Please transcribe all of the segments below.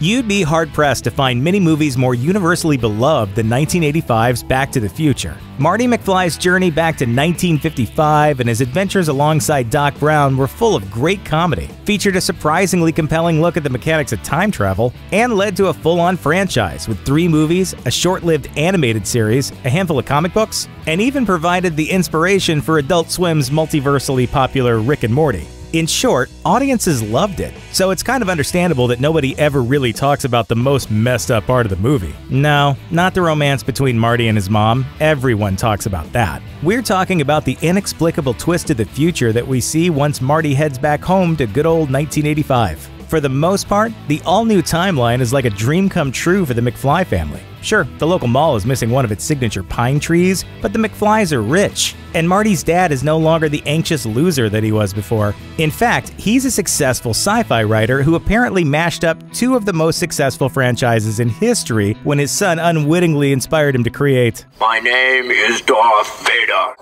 You'd be hard-pressed to find many movies more universally beloved than 1985's Back to the Future. Marty McFly's journey back to 1955 and his adventures alongside Doc Brown were full of great comedy, featured a surprisingly compelling look at the mechanics of time travel, and led to a full-on franchise with 3 movies, a short-lived animated series, a handful of comic books, and even provided the inspiration for Adult Swim's multiversally popular Rick and Morty. In short, audiences loved it, so it's kind of understandable that nobody ever really talks about the most messed up part of the movie. No, not the romance between Marty and his mom. Everyone talks about that. We're talking about the inexplicable twist of the future that we see once Marty heads back home to good old 1985. For the most part, the all-new timeline is like a dream come true for the McFly family. Sure, the local mall is missing one of its signature pine trees, but the McFlys are rich, and Marty's dad is no longer the anxious loser that he was before. In fact, he's a successful sci-fi writer who apparently mashed up 2 of the most successful franchises in history when his son unwittingly inspired him to create My name is Darth Vader.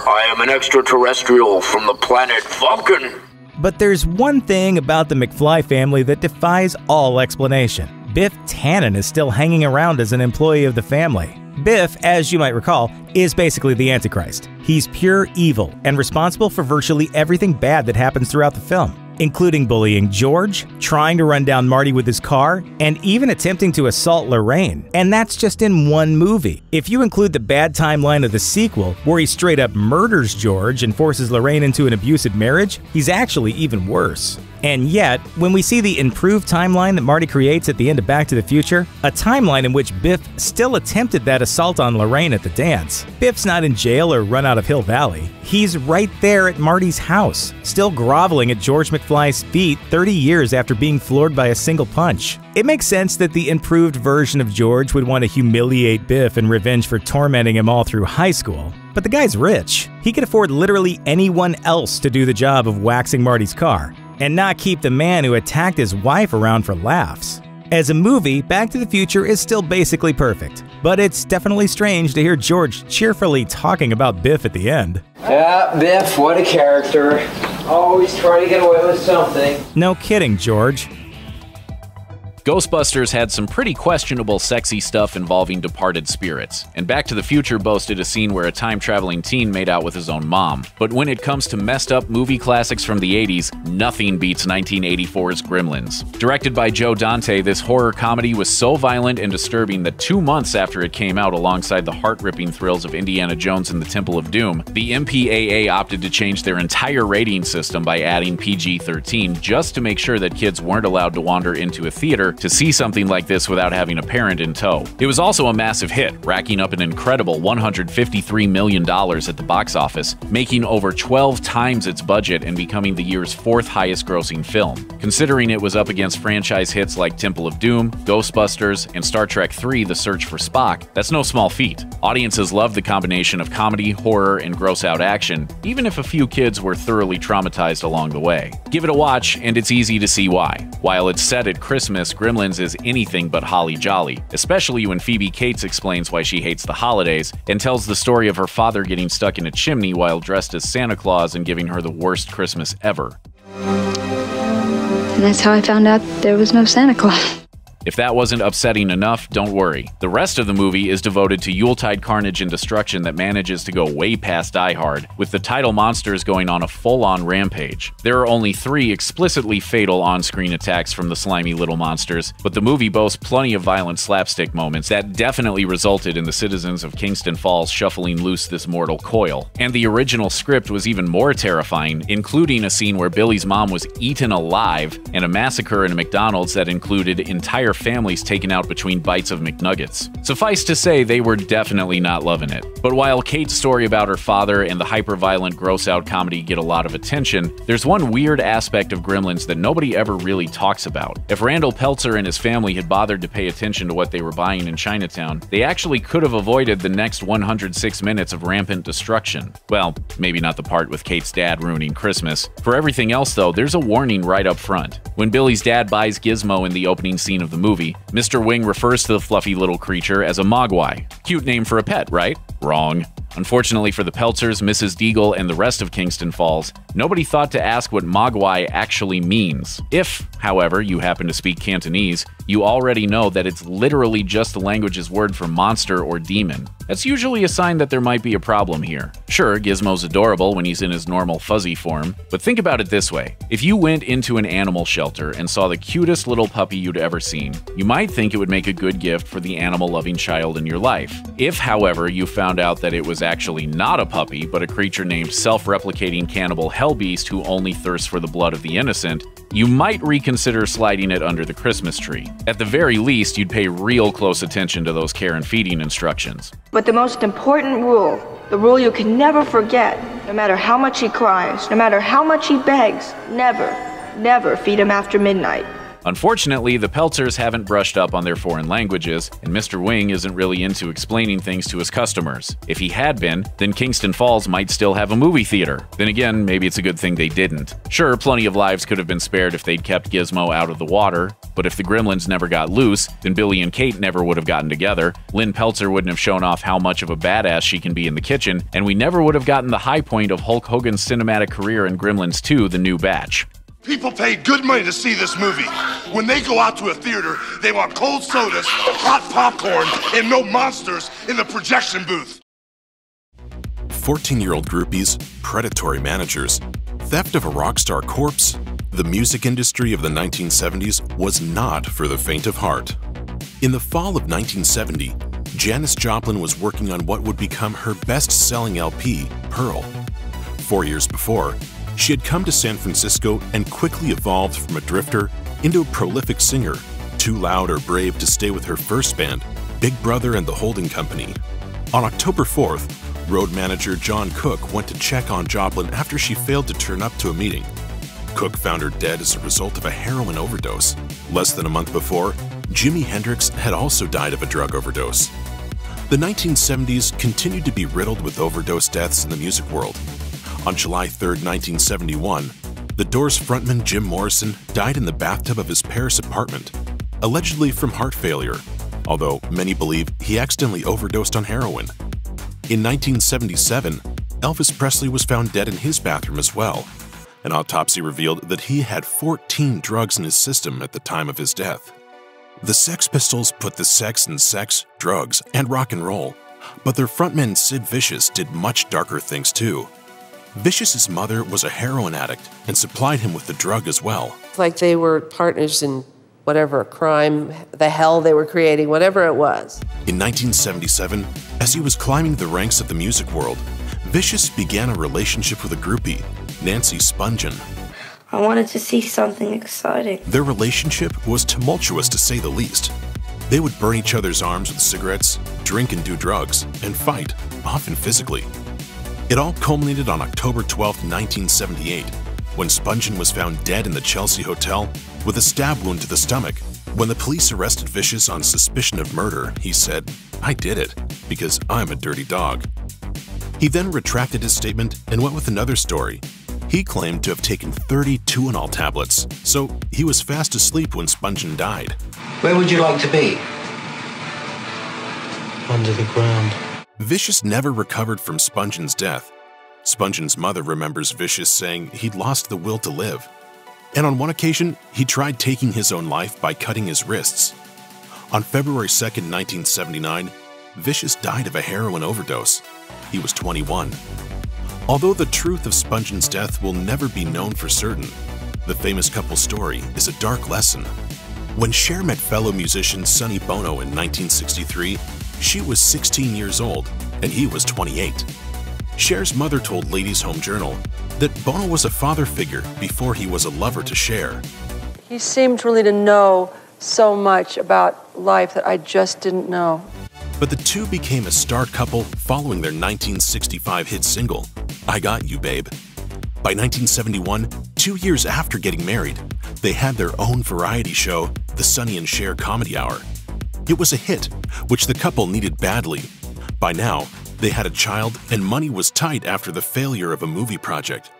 I am an extraterrestrial from the planet Vulcan. But there's one thing about the McFly family that defies all explanation. Biff Tannen is still hanging around as an employee of the family. Biff, as you might recall, is basically the Antichrist. He's pure evil and responsible for virtually everything bad that happens throughout the film, including bullying George, trying to run down Marty with his car, and even attempting to assault Lorraine. And that's just in one movie. If you include the bad timeline of the sequel, where he straight up murders George and forces Lorraine into an abusive marriage, he's actually even worse. And yet, when we see the improved timeline that Marty creates at the end of Back to the Future, a timeline in which Biff still attempted that assault on Lorraine at the dance, Biff's not in jail or run out of Hill Valley. He's right there at Marty's house, still groveling at George McFly's feet 30 years after being floored by a single punch. It makes sense that the improved version of George would want to humiliate Biff in revenge for tormenting him all through high school. But the guy's rich. He could afford literally anyone else to do the job of waxing Marty's car, and not keep the man who attacked his wife around for laughs. As a movie, Back to the Future is still basically perfect, but it's definitely strange to hear George cheerfully talking about Biff at the end. Yeah, Biff, what a character. Always trying to get away with something. No kidding, George. Ghostbusters had some pretty questionable sexy stuff involving departed spirits, and Back to the Future boasted a scene where a time-traveling teen made out with his own mom. But when it comes to messed-up movie classics from the 80s, nothing beats 1984's Gremlins. Directed by Joe Dante, this horror comedy was so violent and disturbing that 2 months after it came out alongside the heart-ripping thrills of Indiana Jones and the Temple of Doom, the MPAA opted to change their entire rating system by adding PG-13 just to make sure that kids weren't allowed to wander into a theater to see something like this without having a parent in tow. It was also a massive hit, racking up an incredible $153 million at the box office, making over 12 times its budget and becoming the year's 4th highest grossing film. Considering it was up against franchise hits like Temple of Doom, Ghostbusters, and Star Trek III: The Search for Spock, that's no small feat. Audiences loved the combination of comedy, horror, and gross-out action, even if a few kids were thoroughly traumatized along the way. Give it a watch, and it's easy to see why. While it's set at Christmas, Gremlins is anything but holly jolly, especially when Phoebe Cates explains why she hates the holidays and tells the story of her father getting stuck in a chimney while dressed as Santa Claus and giving her the worst Christmas ever. And that's how I found out there was no Santa Claus. If that wasn't upsetting enough, don't worry. The rest of the movie is devoted to Yuletide carnage and destruction that manages to go way past Die Hard, with the title monsters going on a full-on rampage. There are only 3 explicitly fatal on-screen attacks from the slimy little monsters, but the movie boasts plenty of violent slapstick moments that definitely resulted in the citizens of Kingston Falls shuffling loose this mortal coil. And the original script was even more terrifying, including a scene where Billy's mom was eaten alive and a massacre in a McDonald's that included entire families taken out between bites of McNuggets. Suffice to say, they were definitely not loving it. But while Kate's story about her father and the hyper-violent gross-out comedy get a lot of attention, there's one weird aspect of Gremlins that nobody ever really talks about. If Randall Peltzer and his family had bothered to pay attention to what they were buying in Chinatown, they actually could have avoided the next 106 minutes of rampant destruction. Well, maybe not the part with Kate's dad ruining Christmas. For everything else, though, there's a warning right up front. When Billy's dad buys Gizmo in the opening scene of the movie, Mr. Wing refers to the fluffy little creature as a mogwai. Cute name for a pet, right? Wrong. Unfortunately for the Peltzers, Mrs. Deagle, and the rest of Kingston Falls, nobody thought to ask what Mogwai actually means. If, however, you happen to speak Cantonese, you already know that it's literally just the language's word for monster or demon. That's usually a sign that there might be a problem here. Sure, Gizmo's adorable when he's in his normal fuzzy form, but think about it this way. If you went into an animal shelter and saw the cutest little puppy you'd ever seen, you might think it would make a good gift for the animal-loving child in your life. If, however, you found out that it was actually not a puppy, but a creature named self-replicating cannibal hellbeast who only thirsts for the blood of the innocent, you might reconsider sliding it under the Christmas tree. At the very least, you'd pay real close attention to those care and feeding instructions. But the most important rule, the rule you can never forget, no matter how much he cries, no matter how much he begs, never feed him after midnight. Unfortunately, the Peltzers haven't brushed up on their foreign languages, and Mr. Wing isn't really into explaining things to his customers. If he had been, then Kingston Falls might still have a movie theater. Then again, maybe it's a good thing they didn't. Sure, plenty of lives could have been spared if they'd kept Gizmo out of the water, but if the Gremlins never got loose, then Billy and Kate never would have gotten together, Lynn Peltzer wouldn't have shown off how much of a badass she can be in the kitchen, and we never would have gotten the high point of Hulk Hogan's cinematic career in Gremlins 2: The New Batch. People pay good money to see this movie. When they go out to a theater, they want cold sodas, hot popcorn, and no monsters in the projection booth. 14-year-old groupies, predatory managers, theft of a rock star corpse. The music industry of the 1970s was not for the faint of heart. In the fall of 1970, Janis Joplin was working on what would become her best-selling LP, Pearl. 4 years before, she had come to San Francisco and quickly evolved from a drifter into a prolific singer, too loud or brave to stay with her first band, Big Brother and the Holding Company. On October 4th, road manager John Cook went to check on Joplin after she failed to turn up to a meeting. Cook found her dead as a result of a heroin overdose. Less than a month before, Jimi Hendrix had also died of a drug overdose. The 1970s continued to be riddled with overdose deaths in the music world. On July 3, 1971, the Doors frontman Jim Morrison died in the bathtub of his Paris apartment, allegedly from heart failure, although many believe he accidentally overdosed on heroin. In 1977, Elvis Presley was found dead in his bathroom as well. An autopsy revealed that he had 14 drugs in his system at the time of his death. The Sex Pistols put the sex in sex, drugs, and rock and roll, but their frontman Sid Vicious did much darker things too. Vicious's mother was a heroin addict and supplied him with the drug as well. Like they were partners in whatever crime, the hell they were creating, whatever it was. In 1977, as he was climbing the ranks of the music world, Vicious began a relationship with a groupie, Nancy Spungen. I wanted to see something exciting. Their relationship was tumultuous to say the least. They would burn each other's arms with cigarettes, drink and do drugs, and fight, often physically. It all culminated on October 12, 1978, when Spungen was found dead in the Chelsea Hotel with a stab wound to the stomach. When the police arrested Vicious on suspicion of murder, he said, "I did it, because I'm a dirty dog." He then retracted his statement and went with another story. He claimed to have taken 30 Tuinal tablets, so he was fast asleep when Spungen died. Where would you like to be? Under the ground. Vicious never recovered from Spungen's death. Spungen's mother remembers Vicious saying he'd lost the will to live. And on one occasion, he tried taking his own life by cutting his wrists. On February 2, 1979, Vicious died of a heroin overdose. He was 21. Although the truth of Spungen's death will never be known for certain, the famous couple's story is a dark lesson. When Cher met fellow musician Sonny Bono in 1963, she was 16 years old and he was 28. Cher's mother told Ladies' Home Journal that Bono was a father figure before he was a lover to Cher. He seemed really to know so much about life that I just didn't know. But the two became a star couple following their 1965 hit single, I Got You, Babe. By 1971, 2 years after getting married, they had their own variety show, The Sonny and Cher Comedy Hour. It was a hit, which the couple needed badly. By now, they had a child and money was tight after the failure of a movie project.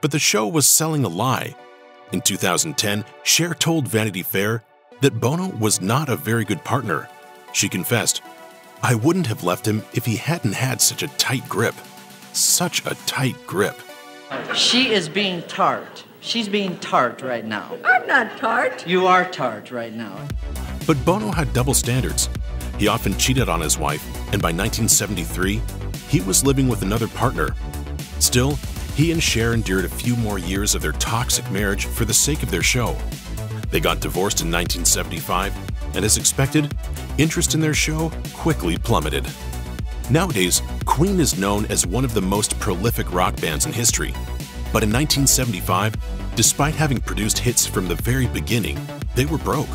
But the show was selling a lie. In 2010, Cher told Vanity Fair that Bono was not a very good partner. She confessed, "I wouldn't have left him if he hadn't had such a tight grip." Such a tight grip. She is being tart. She's being tart right now. I'm not tart. You are tart right now. But Bono had double standards. He often cheated on his wife, and by 1973, he was living with another partner. Still, he and Cher endured a few more years of their toxic marriage for the sake of their show. They got divorced in 1975, and as expected, interest in their show quickly plummeted. Nowadays, Queen is known as one of the most prolific rock bands in history. But in 1975, despite having produced hits from the very beginning, they were broke.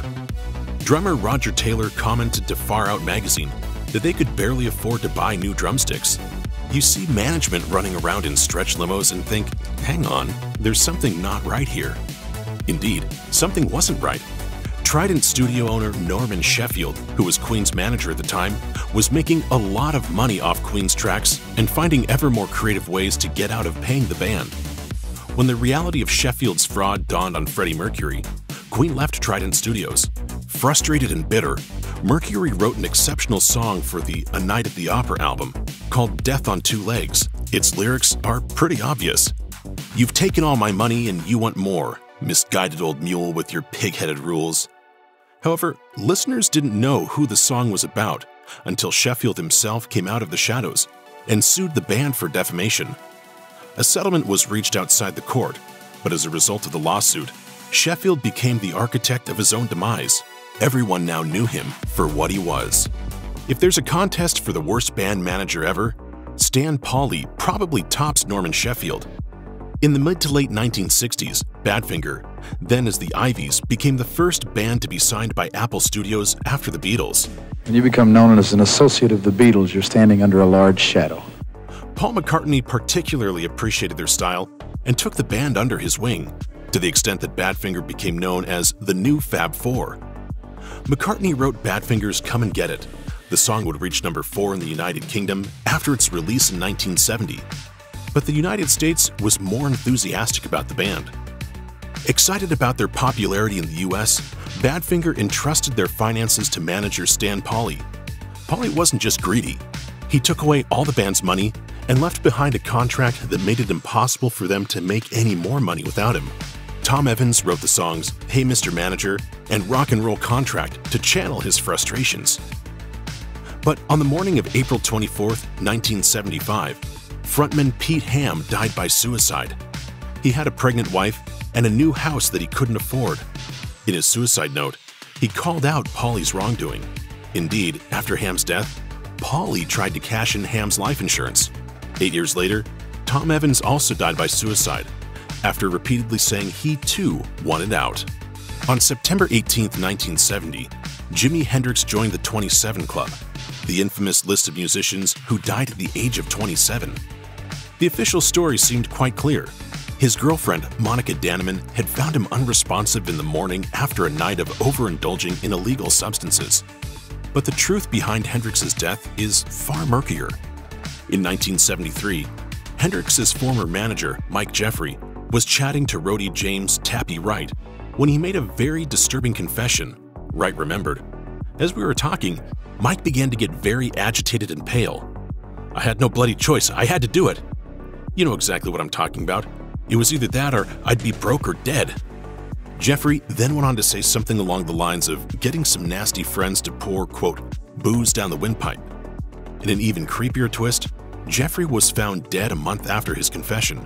Drummer Roger Taylor commented to Far Out magazine that they could barely afford to buy new drumsticks. You see management running around in stretch limos and think, hang on, there's something not right here. Indeed, something wasn't right. Trident studio owner Norman Sheffield, who was Queen's manager at the time, was making a lot of money off Queen's tracks and finding ever more creative ways to get out of paying the band. When the reality of Sheffield's fraud dawned on Freddie Mercury, Queen left Trident Studios. Frustrated and bitter, Mercury wrote an exceptional song for the A Night at the Opera album called Death on Two Legs. Its lyrics are pretty obvious. "You've taken all my money and you want more, misguided old mule with your pig-headed rules." However, listeners didn't know who the song was about until Sheffield himself came out of the shadows and sued the band for defamation. A settlement was reached outside the court, but as a result of the lawsuit, Sheffield became the architect of his own demise. Everyone now knew him for what he was. If there's a contest for the worst band manager ever, Stan Pauli probably tops Norman Sheffield. In the mid to late 1960s, Badfinger, then as the Ivies, became the first band to be signed by Apple Studios after the Beatles. When you become known as an associate of the Beatles, you're standing under a large shadow. Paul McCartney particularly appreciated their style and took the band under his wing, to the extent that Badfinger became known as the new Fab Four. McCartney wrote Badfinger's Come and Get It. The song would reach number 4 in the United Kingdom after its release in 1970. But the United States was more enthusiastic about the band. Excited about their popularity in the US, Badfinger entrusted their finances to manager Stan Pauli. Pauli wasn't just greedy. He took away all the band's money and left behind a contract that made it impossible for them to make any more money without him. Tom Evans wrote the songs Hey Mr. Manager and Rock and Roll Contract to channel his frustrations. But on the morning of April 24, 1975, frontman Pete Ham died by suicide. He had a pregnant wife and a new house that he couldn't afford. In his suicide note, he called out Pauli's wrongdoing. Indeed, after Ham's death, Pauli tried to cash in Ham's life insurance. 8 years later, Tom Evans also died by suicide, after repeatedly saying he too wanted out. On September 18, 1970, Jimi Hendrix joined the 27 Club, the infamous list of musicians who died at the age of 27. The official story seemed quite clear. His girlfriend, Monica Danneman, had found him unresponsive in the morning after a night of overindulging in illegal substances. But the truth behind Hendrix's death is far murkier. In 1973, Hendrix's former manager, Mike Jeffrey, was chatting to roadie James "Tappy" Wright when he made a very disturbing confession, Wright remembered. As we were talking, Mike began to get very agitated and pale. "I had no bloody choice, I had to do it." You know exactly what I'm talking about. It was either that or I'd be broke or dead. Jeffrey then went on to say something along the lines of getting some nasty friends to pour, quote, booze down the windpipe. In an even creepier twist, Jeffrey was found dead a month after his confession.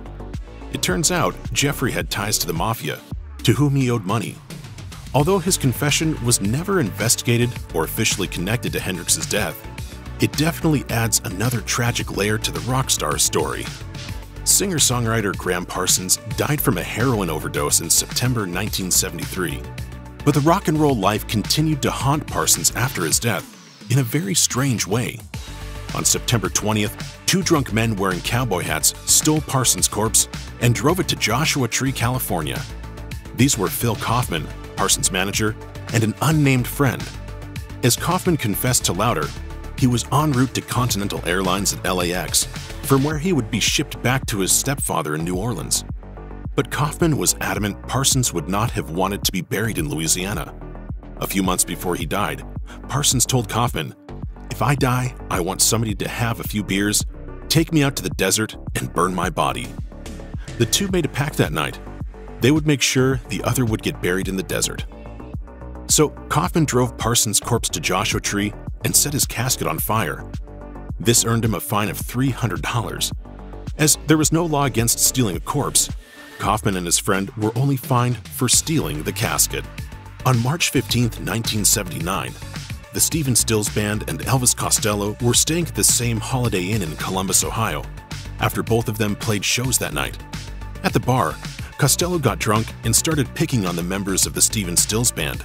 It turns out Jeffrey had ties to the mafia, to whom he owed money. Although his confession was never investigated or officially connected to Hendrix's death, it definitely adds another tragic layer to the rock star story. Singer-songwriter Graham Parsons died from a heroin overdose in September 1973. But the rock and roll life continued to haunt Parsons after his death in a very strange way. On September 20th, 2 drunk men wearing cowboy hats stole Parsons' corpse and drove it to Joshua Tree, California. These were Phil Kaufman, Parsons' manager, and an unnamed friend. As Kaufman confessed to Louder, he was en route to Continental Airlines at LAX, from where he would be shipped back to his stepfather in New Orleans. But Kaufman was adamant Parsons would not have wanted to be buried in Louisiana. A few months before he died, Parsons told Kaufman, "If I die, I want somebody to have a few beers, take me out to the desert, and burn my body." The two made a pact that night. They would make sure the other would get buried in the desert. So Kaufman drove Parsons' corpse to Joshua Tree and set his casket on fire. This earned him a fine of $300. As there was no law against stealing a corpse, Kaufman and his friend were only fined for stealing the casket. On March 15, 1979, the Stephen Stills Band and Elvis Costello were staying at the same Holiday Inn in Columbus, Ohio, after both of them played shows that night. At the bar, Costello got drunk and started picking on the members of the Stephen Stills Band.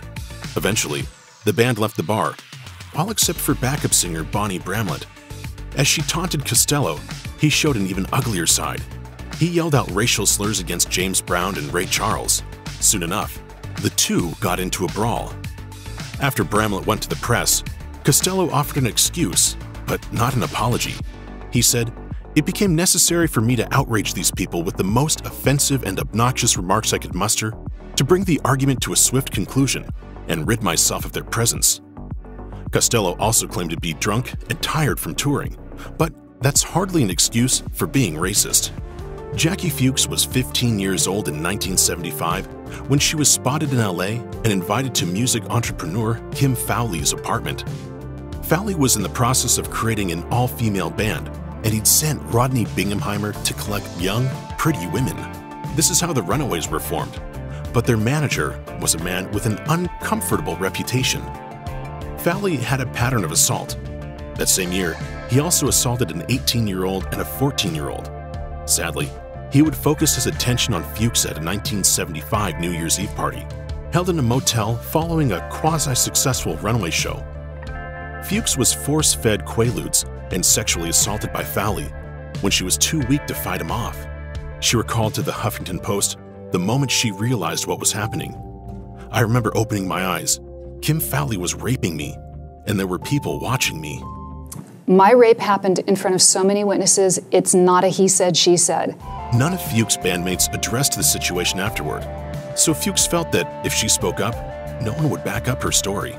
Eventually, the band left the bar, all except for backup singer Bonnie Bramlett. As she taunted Costello, he showed an even uglier side. He yelled out racial slurs against James Brown and Ray Charles. Soon enough, the two got into a brawl. After Bramlett went to the press, Costello offered an excuse, but not an apology. He said, "It became necessary for me to outrage these people with the most offensive and obnoxious remarks I could muster to bring the argument to a swift conclusion and rid myself of their presence." Costello also claimed to be drunk and tired from touring, but that's hardly an excuse for being racist. Jackie Fuchs was 15 years old in 1975 when she was spotted in LA and invited to music entrepreneur Kim Fowley's apartment. Fowley was in the process of creating an all-female band, and he'd sent Rodney Binghamheimer to collect young, pretty women. This is how the Runaways were formed, but their manager was a man with an uncomfortable reputation. Fowley had a pattern of assault. That same year, he also assaulted an 18-year-old and a 14-year-old. Sadly, he would focus his attention on Fuchs at a 1975 New Year's Eve party, held in a motel following a quasi-successful runaway show. Fuchs was force-fed Quaaludes and sexually assaulted by Fowley when she was too weak to fight him off. She recalled to the Huffington Post the moment she realized what was happening. "I remember opening my eyes. Kim Fowley was raping me, and there were people watching me." My rape happened in front of so many witnesses, it's not a he said, she said. None of Fuchs' bandmates addressed the situation afterward, so Fuchs felt that if she spoke up, no one would back up her story.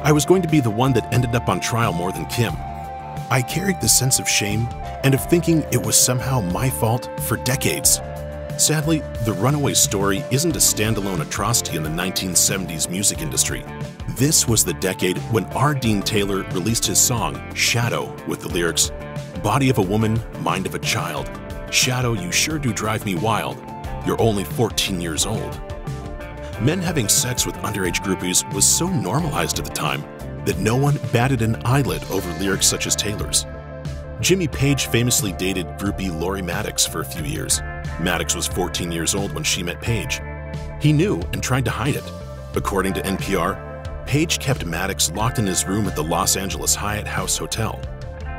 "I was going to be the one that ended up on trial more than Kim. I carried the sense of shame and of thinking it was somehow my fault for decades." Sadly, the Runaway story isn't a standalone atrocity in the 1970s music industry. This was the decade when R. Dean Taylor released his song, Shadow, with the lyrics, "Body of a woman, mind of a child. Shadow, you sure do drive me wild. You're only 14 years old." Men having sex with underage groupies was so normalized at the time that no one batted an eyelid over lyrics such as Taylor's. Jimmy Page famously dated groupie Lori Maddox for a few years. Maddox was 14 years old when she met Page. He knew and tried to hide it. According to NPR, Page kept Maddox locked in his room at the Los Angeles Hyatt House Hotel,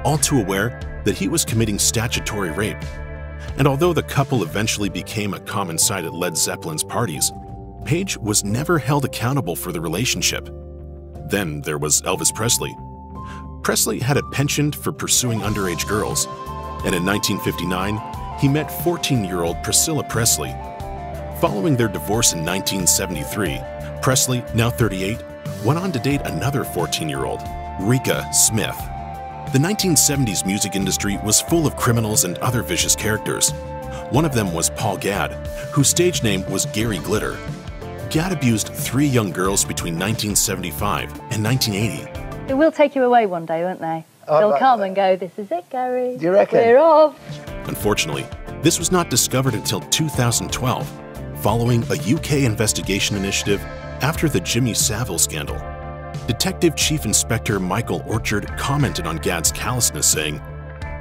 all too aware that he was committing statutory rape. And although the couple eventually became a common sight at Led Zeppelin's parties, Page was never held accountable for the relationship. Then there was Elvis Presley. Presley had a penchant for pursuing underage girls, and in 1959, he met 14-year-old Priscilla Presley. Following their divorce in 1973, Presley, now 38, went on to date another 14-year-old, Rika Smith. The 1970s music industry was full of criminals and other vicious characters. One of them was Paul Gadd, whose stage name was Gary Glitter. Gadd abused 3 young girls between 1975 and 1980. They will take you away one day, won't they? They'll come and go, "This is it, Gary. Do you reckon? We're off." Unfortunately, this was not discovered until 2012, following a UK investigation initiative after the Jimmy Savile scandal. Detective Chief Inspector Michael Orchard commented on Gadd's callousness, saying,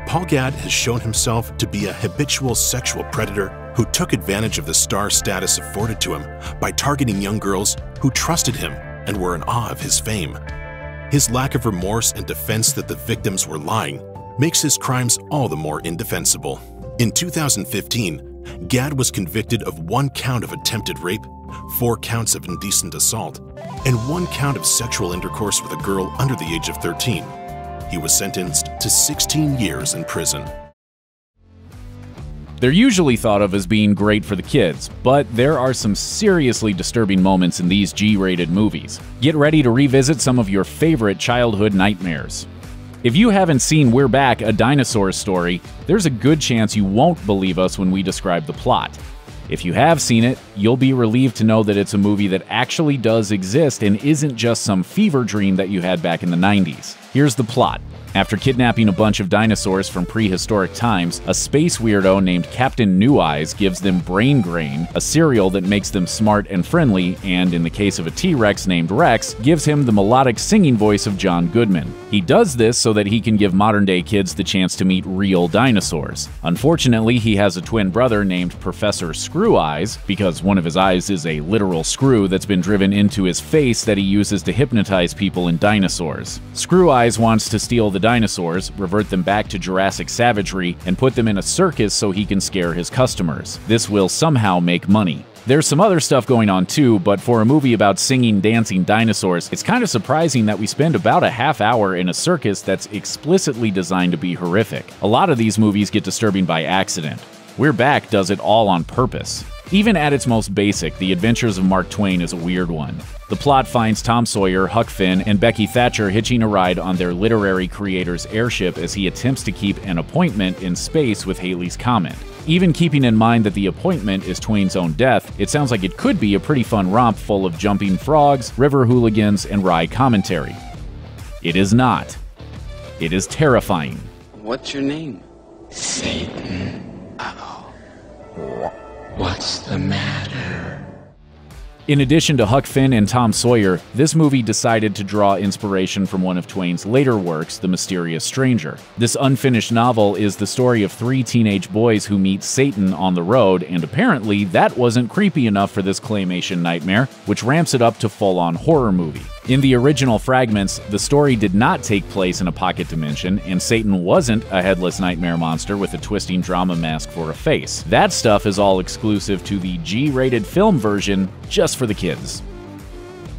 "Paul Gadd has shown himself to be a habitual sexual predator who took advantage of the star status afforded to him by targeting young girls who trusted him and were in awe of his fame. His lack of remorse and defense that the victims were lying makes his crimes all the more indefensible." In 2015, Gadd was convicted of 1 count of attempted rape, 4 counts of indecent assault, and 1 count of sexual intercourse with a girl under the age of 13. He was sentenced to 16 years in prison. They're usually thought of as being great for the kids, but there are some seriously disturbing moments in these G-rated movies. Get ready to revisit some of your favorite childhood nightmares. If you haven't seen We're Back, A Dinosaur Story, there's a good chance you won't believe us when we describe the plot. If you have seen it, you'll be relieved to know that it's a movie that actually does exist and isn't just some fever dream that you had back in the 90s. Here's the plot. After kidnapping a bunch of dinosaurs from prehistoric times, a space weirdo named Captain New Eyes gives them Brain Grain, a cereal that makes them smart and friendly, and in the case of a T-Rex named Rex, gives him the melodic singing voice of John Goodman. He does this so that he can give modern-day kids the chance to meet real dinosaurs. Unfortunately, he has a twin brother named Professor Screw Eyes, because one of his eyes is a literal screw that's been driven into his face that he uses to hypnotize people in dinosaurs. Screw Eyes wants to steal the dinosaurs, revert them back to Jurassic savagery, and put them in a circus so he can scare his customers. This will somehow make money. There's some other stuff going on too, but for a movie about singing, dancing dinosaurs, it's kind of surprising that we spend about a half hour in a circus that's explicitly designed to be horrific. A lot of these movies get disturbing by accident. We're Back does it all on purpose. Even at its most basic, The Adventures of Mark Twain is a weird one. The plot finds Tom Sawyer, Huck Finn, and Becky Thatcher hitching a ride on their literary creator's airship as he attempts to keep an appointment in space with Halley's Comet. Even keeping in mind that the appointment is Twain's own death, it sounds like it could be a pretty fun romp full of jumping frogs, river hooligans, and wry commentary. It is not. It is terrifying. What's your name? Satan. Uh-oh. What's the matter? In addition to Huck Finn and Tom Sawyer, this movie decided to draw inspiration from one of Twain's later works, The Mysterious Stranger. This unfinished novel is the story of 3 teenage boys who meet Satan on the road, and apparently that wasn't creepy enough for this claymation nightmare, which ramps it up to full-on horror movie. In the original fragments, the story did not take place in a pocket dimension, and Satan wasn't a headless nightmare monster with a twisting drama mask for a face. That stuff is all exclusive to the G-rated film version, just for the kids.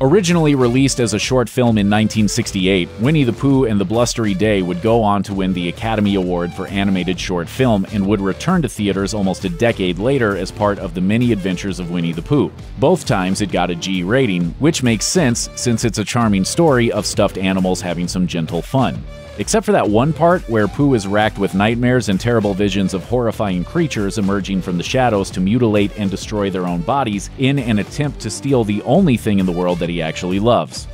Originally released as a short film in 1968, Winnie the Pooh and the Blustery Day would go on to win the Academy Award for Animated Short Film and would return to theaters almost a decade later as part of the Many Adventures of Winnie the Pooh. Both times it got a G rating, which makes sense since it's a charming story of stuffed animals having some gentle fun. Except for that one part where Pooh is racked with nightmares and terrible visions of horrifying creatures emerging from the shadows to mutilate and destroy their own bodies in an attempt to steal the only thing in the world that he actually loves.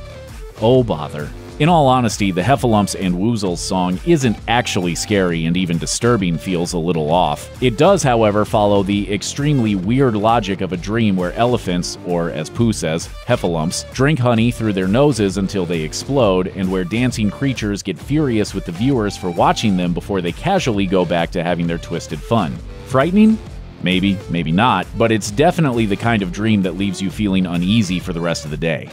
Oh bother. In all honesty, the Heffalumps and Woozles song isn't actually scary, and even disturbing feels a little off. It does, however, follow the extremely weird logic of a dream where elephants, or as Pooh says, Heffalumps, drink honey through their noses until they explode, and where dancing creatures get furious with the viewers for watching them before they casually go back to having their twisted fun. Frightening? Maybe, maybe not, but it's definitely the kind of dream that leaves you feeling uneasy for the rest of the day.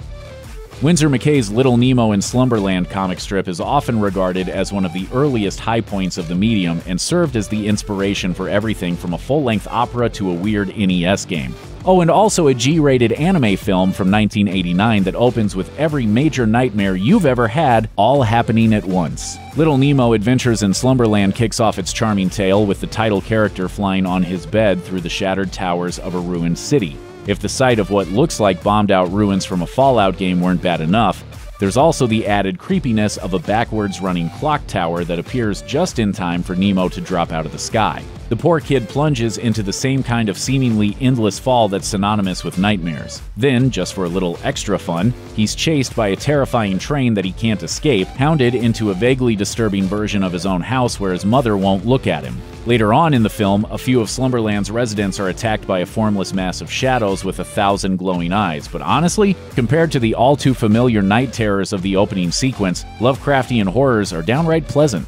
Winsor McCay's Little Nemo in Slumberland comic strip is often regarded as one of the earliest high points of the medium and served as the inspiration for everything from a full-length opera to a weird NES game. Oh, and also a G-rated anime film from 1989 that opens with every major nightmare you've ever had all happening at once. Little Nemo Adventures in Slumberland kicks off its charming tale with the title character flying on his bed through the shattered towers of a ruined city. If the sight of what looks like bombed-out ruins from a Fallout game weren't bad enough, there's also the added creepiness of a backwards-running clock tower that appears just in time for Nemo to drop out of the sky. The poor kid plunges into the same kind of seemingly endless fall that's synonymous with nightmares. Then, just for a little extra fun, he's chased by a terrifying train that he can't escape, hounded into a vaguely disturbing version of his own house where his mother won't look at him. Later on in the film, a few of Slumberland's residents are attacked by a formless mass of shadows with 1,000 glowing eyes, but honestly, compared to the all-too-familiar night terrors of the opening sequence, Lovecraftian horrors are downright pleasant.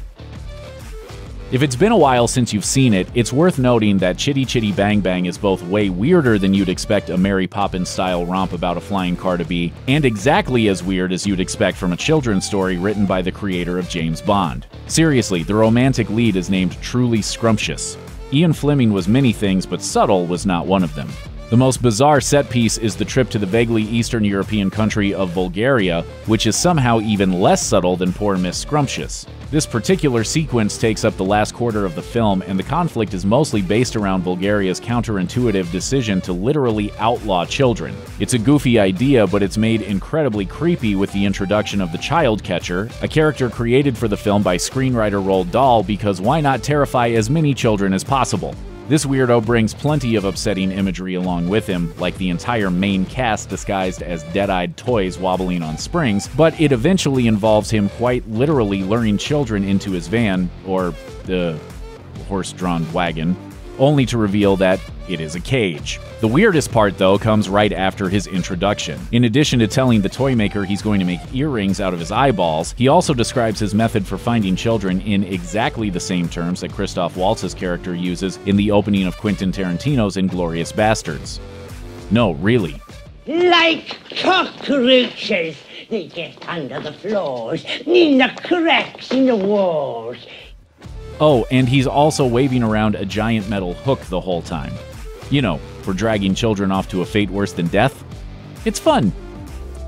If it's been a while since you've seen it, it's worth noting that Chitty Chitty Bang Bang is both way weirder than you'd expect a Mary Poppins-style romp about a flying car to be, and exactly as weird as you'd expect from a children's story written by the creator of James Bond. Seriously, the romantic lead is named Truly Scrumptious. Ian Fleming was many things, but subtle was not one of them. The most bizarre set piece is the trip to the vaguely Eastern European country of Bulgaria, which is somehow even less subtle than poor Miss Scrumptious. This particular sequence takes up the last quarter of the film, and the conflict is mostly based around Bulgaria's counterintuitive decision to literally outlaw children. It's a goofy idea, but it's made incredibly creepy with the introduction of the child catcher, a character created for the film by screenwriter Roald Dahl because why not terrify as many children as possible? This weirdo brings plenty of upsetting imagery along with him, like the entire main cast disguised as dead-eyed toys wobbling on springs, but it eventually involves him quite literally luring children into his van, or the horse-drawn wagon, only to reveal that it is a cage. The weirdest part, though, comes right after his introduction. In addition to telling the toy maker he's going to make earrings out of his eyeballs, he also describes his method for finding children in exactly the same terms that Christoph Waltz's character uses in the opening of Quentin Tarantino's Inglourious Basterds. No, really. Like cockroaches, they get under the floors, in the cracks in the walls. Oh, and he's also waving around a giant metal hook the whole time. You know, for dragging children off to a fate worse than death. It's fun.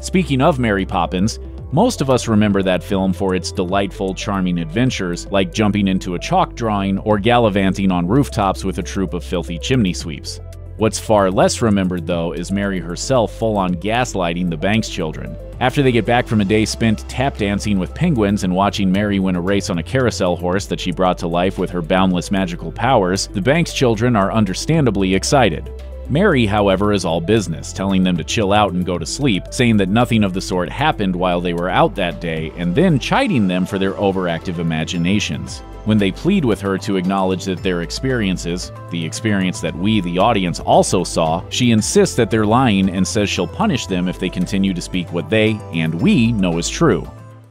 Speaking of Mary Poppins, most of us remember that film for its delightful, charming adventures, like jumping into a chalk drawing or gallivanting on rooftops with a troupe of filthy chimney sweeps. What's far less remembered, though, is Mary herself full-on gaslighting the Banks children. After they get back from a day spent tap dancing with penguins and watching Mary win a race on a carousel horse that she brought to life with her boundless magical powers, the Banks children are understandably excited. Mary, however, is all business, telling them to chill out and go to sleep, saying that nothing of the sort happened while they were out that day, and then chiding them for their overactive imaginations. When they plead with her to acknowledge that their experiences, the experience that we, the audience, also saw, she insists that they're lying and says she'll punish them if they continue to speak what they, and we, know is true.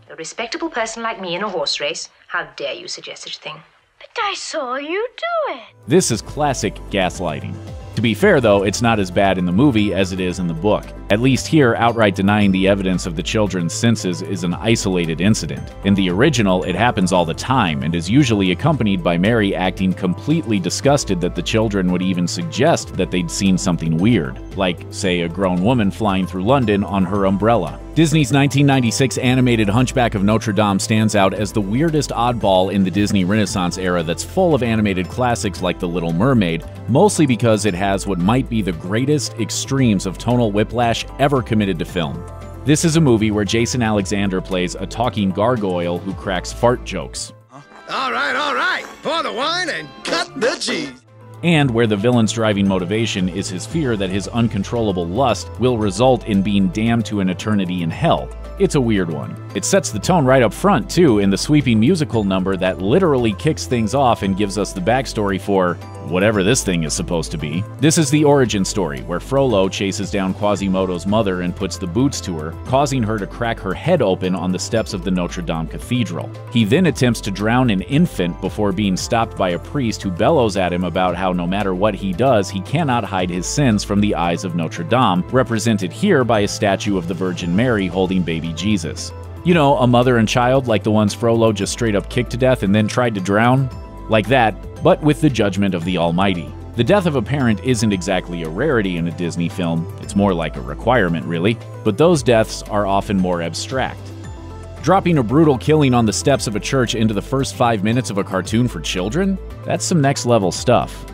A respectable person like me in a horse race? How dare you suggest such a thing? But I saw you do it. This is classic gaslighting. To be fair, though, it's not as bad in the movie as it is in the book. At least here, outright denying the evidence of the children's senses is an isolated incident. In the original, it happens all the time, and is usually accompanied by Mary acting completely disgusted that the children would even suggest that they'd seen something weird, like, say, a grown woman flying through London on her umbrella. Disney's 1996 animated Hunchback of Notre Dame stands out as the weirdest oddball in the Disney Renaissance era that's full of animated classics like The Little Mermaid, mostly because it has what might be the greatest extremes of tonal whiplash ever committed to film. This is a movie where Jason Alexander plays a talking gargoyle who cracks fart jokes. All right, pour the wine and cut the cheese. And where the villain's driving motivation is his fear that his uncontrollable lust will result in being damned to an eternity in hell. It's a weird one. It sets the tone right up front, too, in the sweeping musical number that literally kicks things off and gives us the backstory for whatever this thing is supposed to be. This is the origin story, where Frollo chases down Quasimodo's mother and puts the boots to her, causing her to crack her head open on the steps of the Notre Dame Cathedral. He then attempts to drown an infant before being stopped by a priest who bellows at him about how no matter what he does, he cannot hide his sins from the eyes of Notre Dame, represented here by a statue of the Virgin Mary holding baby Jesus. You know, a mother and child like the ones Frollo just straight up kicked to death and then tried to drown? Like that, but with the judgment of the Almighty. The death of a parent isn't exactly a rarity in a Disney film, it's more like a requirement really, but those deaths are often more abstract. Dropping a brutal killing on the steps of a church into the first 5 minutes of a cartoon for children? That's some next level stuff.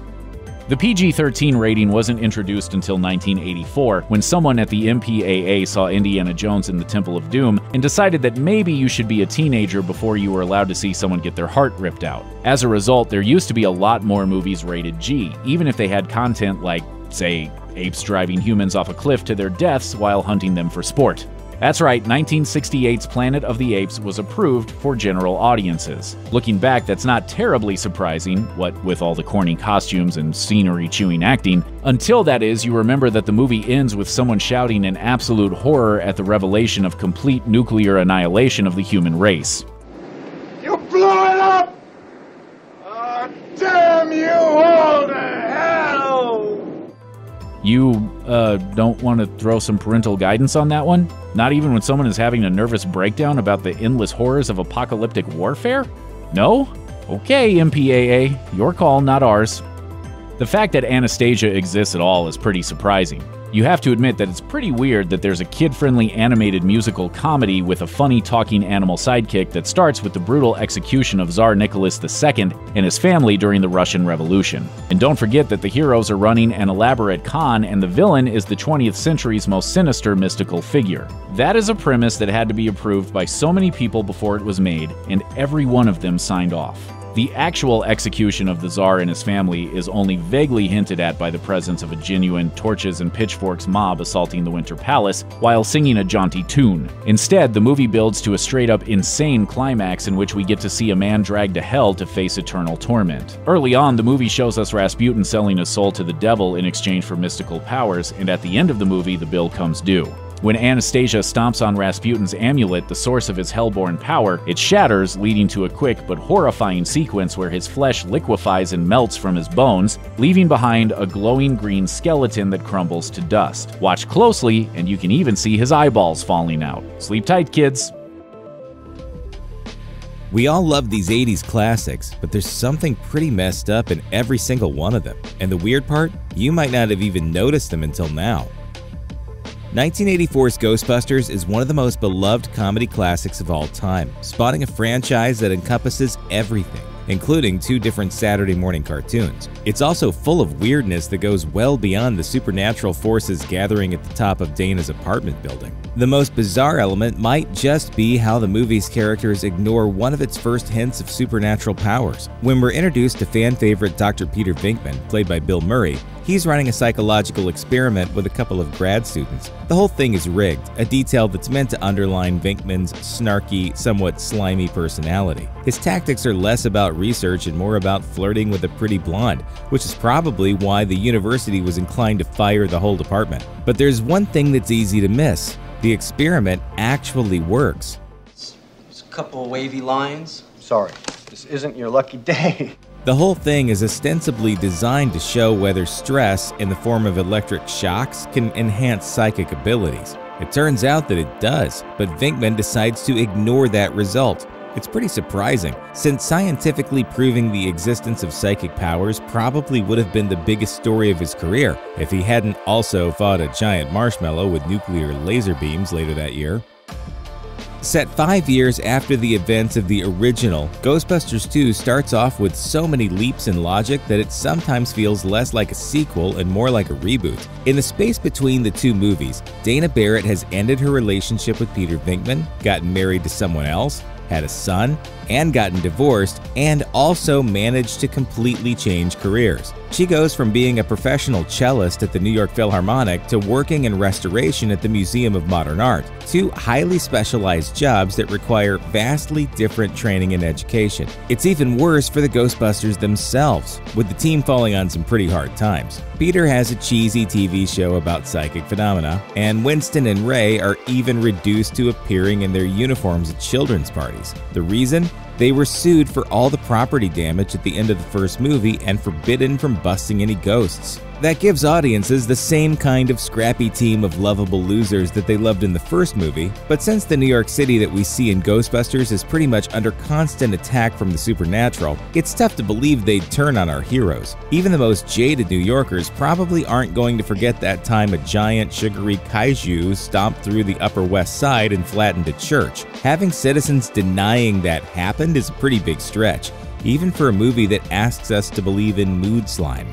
The PG-13 rating wasn't introduced until 1984, when someone at the MPAA saw Indiana Jones in the Temple of Doom and decided that maybe you should be a teenager before you were allowed to see someone get their heart ripped out. As a result, there used to be a lot more movies rated G, even if they had content like, say, apes driving humans off a cliff to their deaths while hunting them for sport. That's right, 1968's Planet of the Apes was approved for general audiences. Looking back, that's not terribly surprising, what with all the corny costumes and scenery-chewing acting, until that is, you remember that the movie ends with someone shouting in absolute horror at the revelation of complete nuclear annihilation of the human race. You blew it up! Oh, damn you all to hell! You, don't want to throw some parental guidance on that one? Not even when someone is having a nervous breakdown about the endless horrors of apocalyptic warfare? No? Okay, MPAA, your call, not ours. The fact that Anastasia exists at all is pretty surprising. You have to admit that it's pretty weird that there's a kid-friendly animated musical comedy with a funny talking animal sidekick that starts with the brutal execution of Tsar Nicholas II and his family during the Russian Revolution. And don't forget that the heroes are running an elaborate con and the villain is the 20th century's most sinister mystical figure. That is a premise that had to be approved by so many people before it was made, and every one of them signed off. The actual execution of the Tsar and his family is only vaguely hinted at by the presence of a genuine torches and pitchforks mob assaulting the Winter Palace while singing a jaunty tune. Instead, the movie builds to a straight-up insane climax in which we get to see a man dragged to hell to face eternal torment. Early on, the movie shows us Rasputin selling his soul to the devil in exchange for mystical powers, and at the end of the movie, the bill comes due. When Anastasia stomps on Rasputin's amulet, the source of his hellborn power, it shatters, leading to a quick but horrifying sequence where his flesh liquefies and melts from his bones, leaving behind a glowing green skeleton that crumbles to dust. Watch closely, and you can even see his eyeballs falling out. Sleep tight, kids. We all love these 80s classics, but there's something pretty messed up in every single one of them. And the weird part? You might not have even noticed them until now. 1984's Ghostbusters is one of the most beloved comedy classics of all time, spawning a franchise that encompasses everything, including 2 different Saturday morning cartoons. It's also full of weirdness that goes well beyond the supernatural forces gathering at the top of Dana's apartment building. The most bizarre element might just be how the movie's characters ignore one of its first hints of supernatural powers. When we're introduced to fan favorite Dr. Peter Venkman, played by Bill Murray, he's running a psychological experiment with a couple of grad students. The whole thing is rigged, a detail that's meant to underline Venkman's snarky, somewhat slimy personality. His tactics are less about research and more about flirting with a pretty blonde, which is probably why the university was inclined to fire the whole department. But there's one thing that's easy to miss. The experiment actually works. It's a couple of wavy lines. Sorry, this isn't your lucky day. The whole thing is ostensibly designed to show whether stress in the form of electric shocks can enhance psychic abilities. It turns out that it does, but Venkman decides to ignore that result. It's pretty surprising, since scientifically proving the existence of psychic powers probably would have been the biggest story of his career if he hadn't also fought a giant marshmallow with nuclear laser beams later that year. Set 5 years after the events of the original, Ghostbusters 2 starts off with so many leaps in logic that it sometimes feels less like a sequel and more like a reboot. In the space between the 2 movies, Dana Barrett has ended her relationship with Peter Venkman, gotten married to someone else, had a son, and gotten divorced, and also managed to completely change careers. She goes from being a professional cellist at the New York Philharmonic to working in restoration at the Museum of Modern Art, 2 highly specialized jobs that require vastly different training and education. It's even worse for the Ghostbusters themselves, with the team falling on some pretty hard times. Peter has a cheesy TV show about psychic phenomena, and Winston and Ray are even reduced to appearing in their uniforms at children's parties. The reason? They were sued for all the property damage at the end of the first movie and forbidden from busting any ghosts. That gives audiences the same kind of scrappy team of lovable losers that they loved in the first movie, but since the New York City that we see in Ghostbusters is pretty much under constant attack from the supernatural, it's tough to believe they'd turn on our heroes. Even the most jaded New Yorkers probably aren't going to forget that time a giant sugary kaiju stomped through the Upper West Side and flattened a church. Having citizens denying that happened is a pretty big stretch, even for a movie that asks us to believe in mood slime.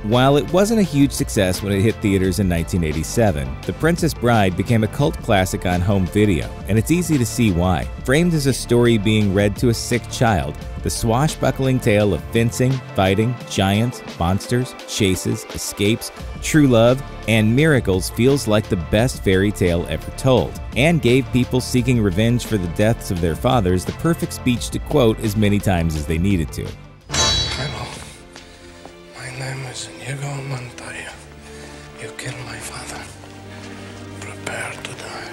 While it wasn't a huge success when it hit theaters in 1987, The Princess Bride became a cult classic on home video, and it's easy to see why. Framed as a story being read to a sick child, the swashbuckling tale of fencing, fighting, giants, monsters, chases, escapes, true love, and miracles feels like the best fairy tale ever told, and gave people seeking revenge for the deaths of their fathers the perfect speech to quote as many times as they needed to. You killed my father. Prepare to die.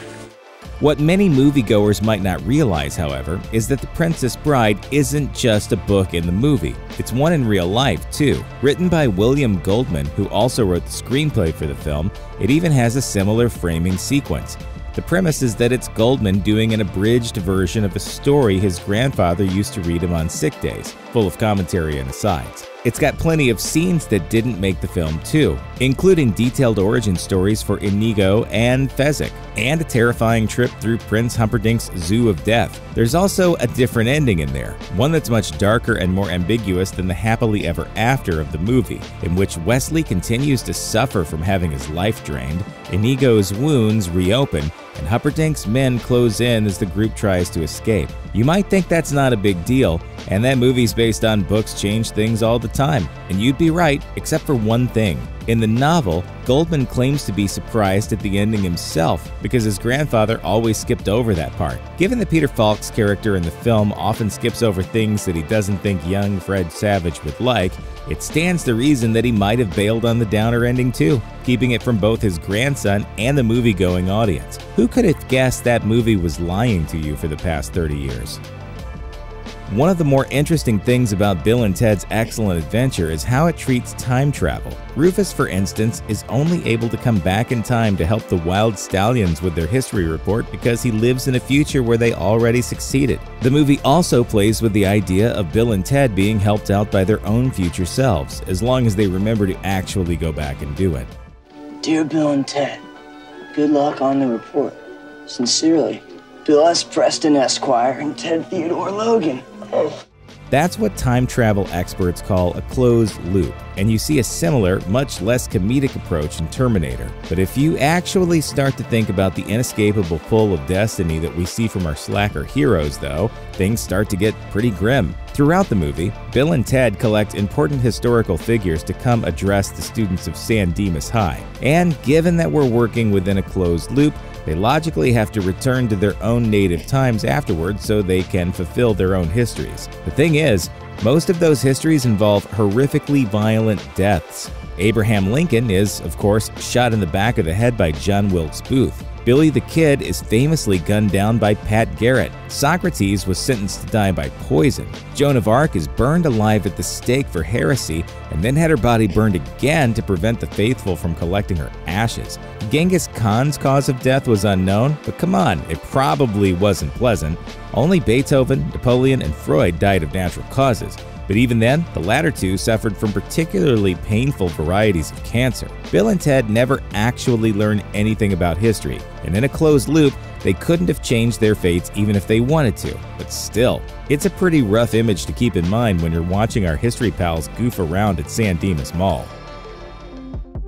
What many moviegoers might not realize, however, is that The Princess Bride isn't just a book in the movie. It's one in real life, too. Written by William Goldman, who also wrote the screenplay for the film, it even has a similar framing sequence. The premise is that it's Goldman doing an abridged version of a story his grandfather used to read him on sick days. full of commentary and asides. It's got plenty of scenes that didn't make the film too, including detailed origin stories for Inigo and Fezzik, and a terrifying trip through Prince Humperdinck's Zoo of Death. There's also a different ending in there, one that's much darker and more ambiguous than the happily ever after of the movie, in which Wesley continues to suffer from having his life drained, Inigo's wounds reopen, and Humperdinck's men close in as the group tries to escape. You might think that's not a big deal, and that movies based on books change things all the time. And you'd be right, except for one thing. In the novel, Goldman claims to be surprised at the ending himself because his grandfather always skipped over that part. Given that Peter Falk's character in the film often skips over things that he doesn't think young Fred Savage would like, it stands to reason that he might have bailed on the downer ending too, keeping it from both his grandson and the movie-going audience. Who could have guessed that movie was lying to you for the past 30 years? One of the more interesting things about Bill and Ted's Excellent Adventure is how it treats time travel. Rufus, for instance, is only able to come back in time to help the Wild Stallions with their history report because he lives in a future where they already succeeded. The movie also plays with the idea of Bill and Ted being helped out by their own future selves, as long as they remember to actually go back and do it. Dear Bill and Ted, good luck on the report. Sincerely, Bill S. Preston, Esquire, and Ted Theodore Logan. That's what time travel experts call a closed loop, and you see a similar, much less comedic approach in Terminator. But if you actually start to think about the inescapable pull of destiny that we see from our slacker heroes, though, things start to get pretty grim. Throughout the movie, Bill and Ted collect important historical figures to come address the students of San Dimas High. And given that we're working within a closed loop, they logically have to return to their own native times afterwards so they can fulfill their own histories. The thing is, most of those histories involve horrifically violent deaths. Abraham Lincoln is, of course, shot in the back of the head by John Wilkes Booth. Billy the Kid is famously gunned down by Pat Garrett. Socrates was sentenced to die by poison. Joan of Arc is burned alive at the stake for heresy and then had her body burned again to prevent the faithful from collecting her ashes. Genghis Khan's cause of death was unknown, but come on, it probably wasn't pleasant. Only Beethoven, Napoleon, and Freud died of natural causes. But even then, the latter two suffered from particularly painful varieties of cancer. Bill and Ted never actually learn anything about history, and in a closed loop, they couldn't have changed their fates even if they wanted to. But still, it's a pretty rough image to keep in mind when you're watching our history pals goof around at San Dimas Mall.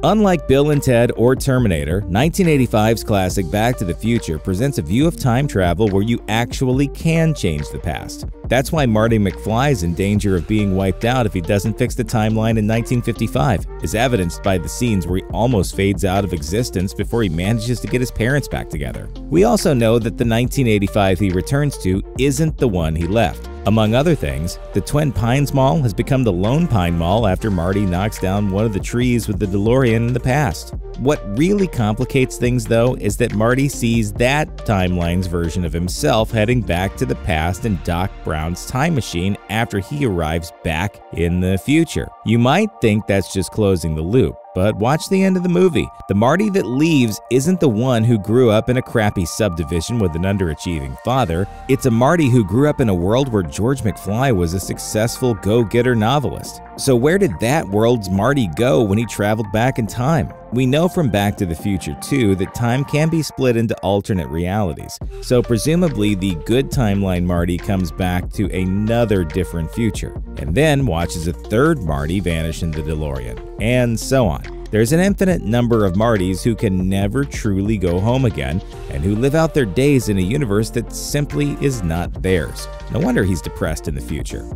Unlike Bill and Ted or Terminator, 1985's classic Back to the Future presents a view of time travel where you actually can change the past. That's why Marty McFly is in danger of being wiped out if he doesn't fix the timeline in 1955, as evidenced by the scenes where he almost fades out of existence before he manages to get his parents back together. We also know that the 1985 he returns to isn't the one he left. Among other things, the Twin Pines Mall has become the Lone Pine Mall after Marty knocks down one of the trees with the DeLorean in the past. What really complicates things, though, is that Marty sees that timeline's version of himself heading back to the past in Doc Brown's time machine after he arrives back in the future. You might think that's just closing the loop, but watch the end of the movie. The Marty that leaves isn't the one who grew up in a crappy subdivision with an underachieving father. It's a Marty who grew up in a world where George McFly was a successful go-getter novelist. So where did that world's Marty go when he traveled back in time? We know from Back to the Future 2 that time can be split into alternate realities, so presumably the good timeline Marty comes back to another different future, and then watches a third Marty vanish in the DeLorean, and so on. There's an infinite number of Martys who can never truly go home again, and who live out their days in a universe that simply is not theirs. No wonder he's depressed in the future.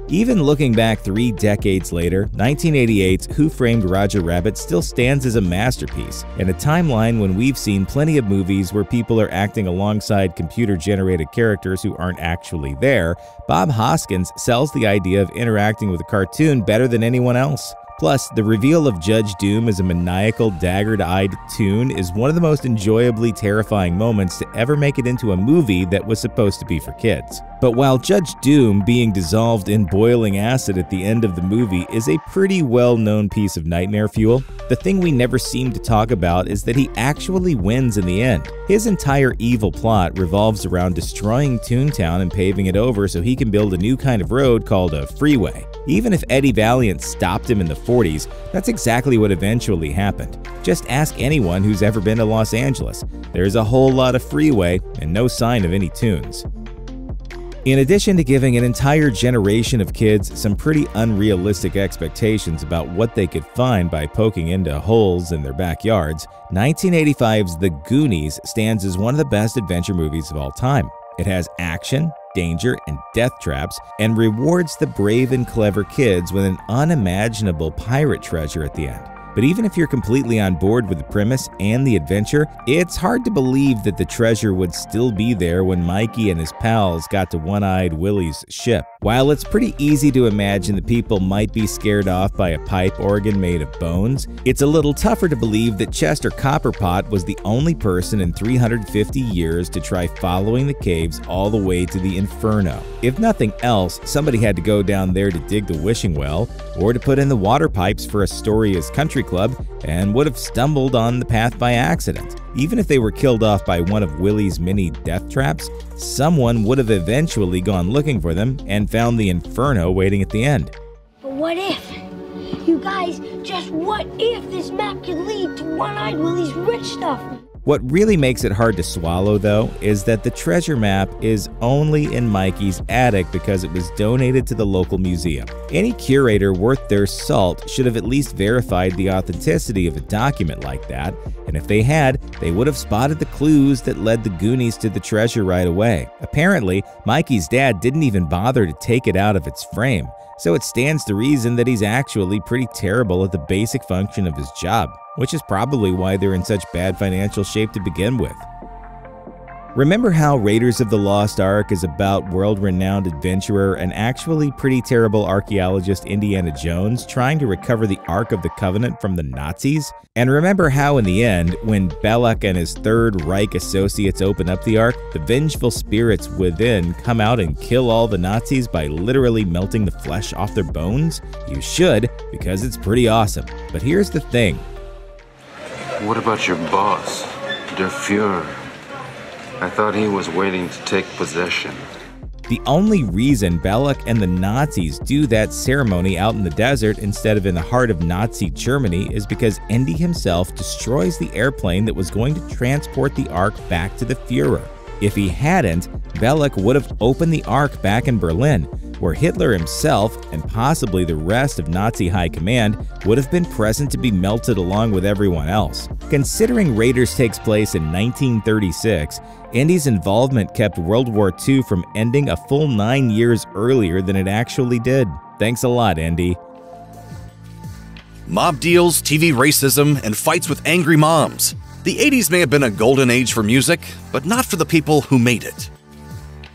Even looking back 3 decades later, 1988's Who Framed Roger Rabbit still stands as a masterpiece. In a timeline when we've seen plenty of movies where people are acting alongside computer-generated characters who aren't actually there, Bob Hoskins sells the idea of interacting with a cartoon better than anyone else. Plus, the reveal of Judge Doom as a maniacal, dagger-eyed toon is one of the most enjoyably terrifying moments to ever make it into a movie that was supposed to be for kids. But while Judge Doom being dissolved in boiling acid at the end of the movie is a pretty well-known piece of nightmare fuel, the thing we never seem to talk about is that he actually wins in the end. His entire evil plot revolves around destroying Toontown and paving it over so he can build a new kind of road called a freeway. Even if Eddie Valiant stopped him in the 40s, that's exactly what eventually happened. Just ask anyone who's ever been to Los Angeles. There's a whole lot of freeway and no sign of any tunes. In addition to giving an entire generation of kids some pretty unrealistic expectations about what they could find by poking into holes in their backyards, 1985's The Goonies stands as one of the best adventure movies of all time. It has action, danger, and death traps, and rewards the brave and clever kids with an unimaginable pirate treasure at the end. But even if you're completely on board with the premise and the adventure, it's hard to believe that the treasure would still be there when Mikey and his pals got to One-Eyed Willie's ship. While it's pretty easy to imagine that people might be scared off by a pipe organ made of bones, it's a little tougher to believe that Chester Copperpot was the only person in 350 years to try following the caves all the way to the Inferno. If nothing else, somebody had to go down there to dig the wishing well, or to put in the water pipes for Astoria's country club, and would have stumbled on the path by accident. Even if they were killed off by one of Willie's many death traps, someone would have eventually gone looking for them and found the Inferno waiting at the end. But what if? You guys, just what if this map could lead to One-Eyed Willie's rich stuff? What really makes it hard to swallow, though, is that the treasure map is only in Mikey's attic because it was donated to the local museum. Any curator worth their salt should have at least verified the authenticity of a document like that, and if they had, they would have spotted the clues that led the Goonies to the treasure right away. Apparently, Mikey's dad didn't even bother to take it out of its frame, so it stands to reason that he's actually pretty terrible at the basic function of his job, which is probably why they're in such bad financial shape to begin with. Remember how Raiders of the Lost Ark is about world-renowned adventurer and actually pretty terrible archaeologist Indiana Jones trying to recover the Ark of the Covenant from the Nazis? And remember how in the end, when Belloc and his Third Reich associates open up the Ark, the vengeful spirits within come out and kill all the Nazis by literally melting the flesh off their bones? You should, because it's pretty awesome. But here's the thing. What about your boss, Der Fuhrer? I thought he was waiting to take possession. The only reason Belloc and the Nazis do that ceremony out in the desert instead of in the heart of Nazi Germany is because Indy himself destroys the airplane that was going to transport the Ark back to the Fuhrer. If he hadn't, Belloc would have opened the Ark back in Berlin, where Hitler himself, and possibly the rest of Nazi high command, would have been present to be melted along with everyone else. Considering Raiders takes place in 1936, Indy's involvement kept World War II from ending a full 9 years earlier than it actually did. Thanks a lot, Indy. Mob deals, TV racism, and fights with angry moms. The 80s may have been a golden age for music, but not for the people who made it.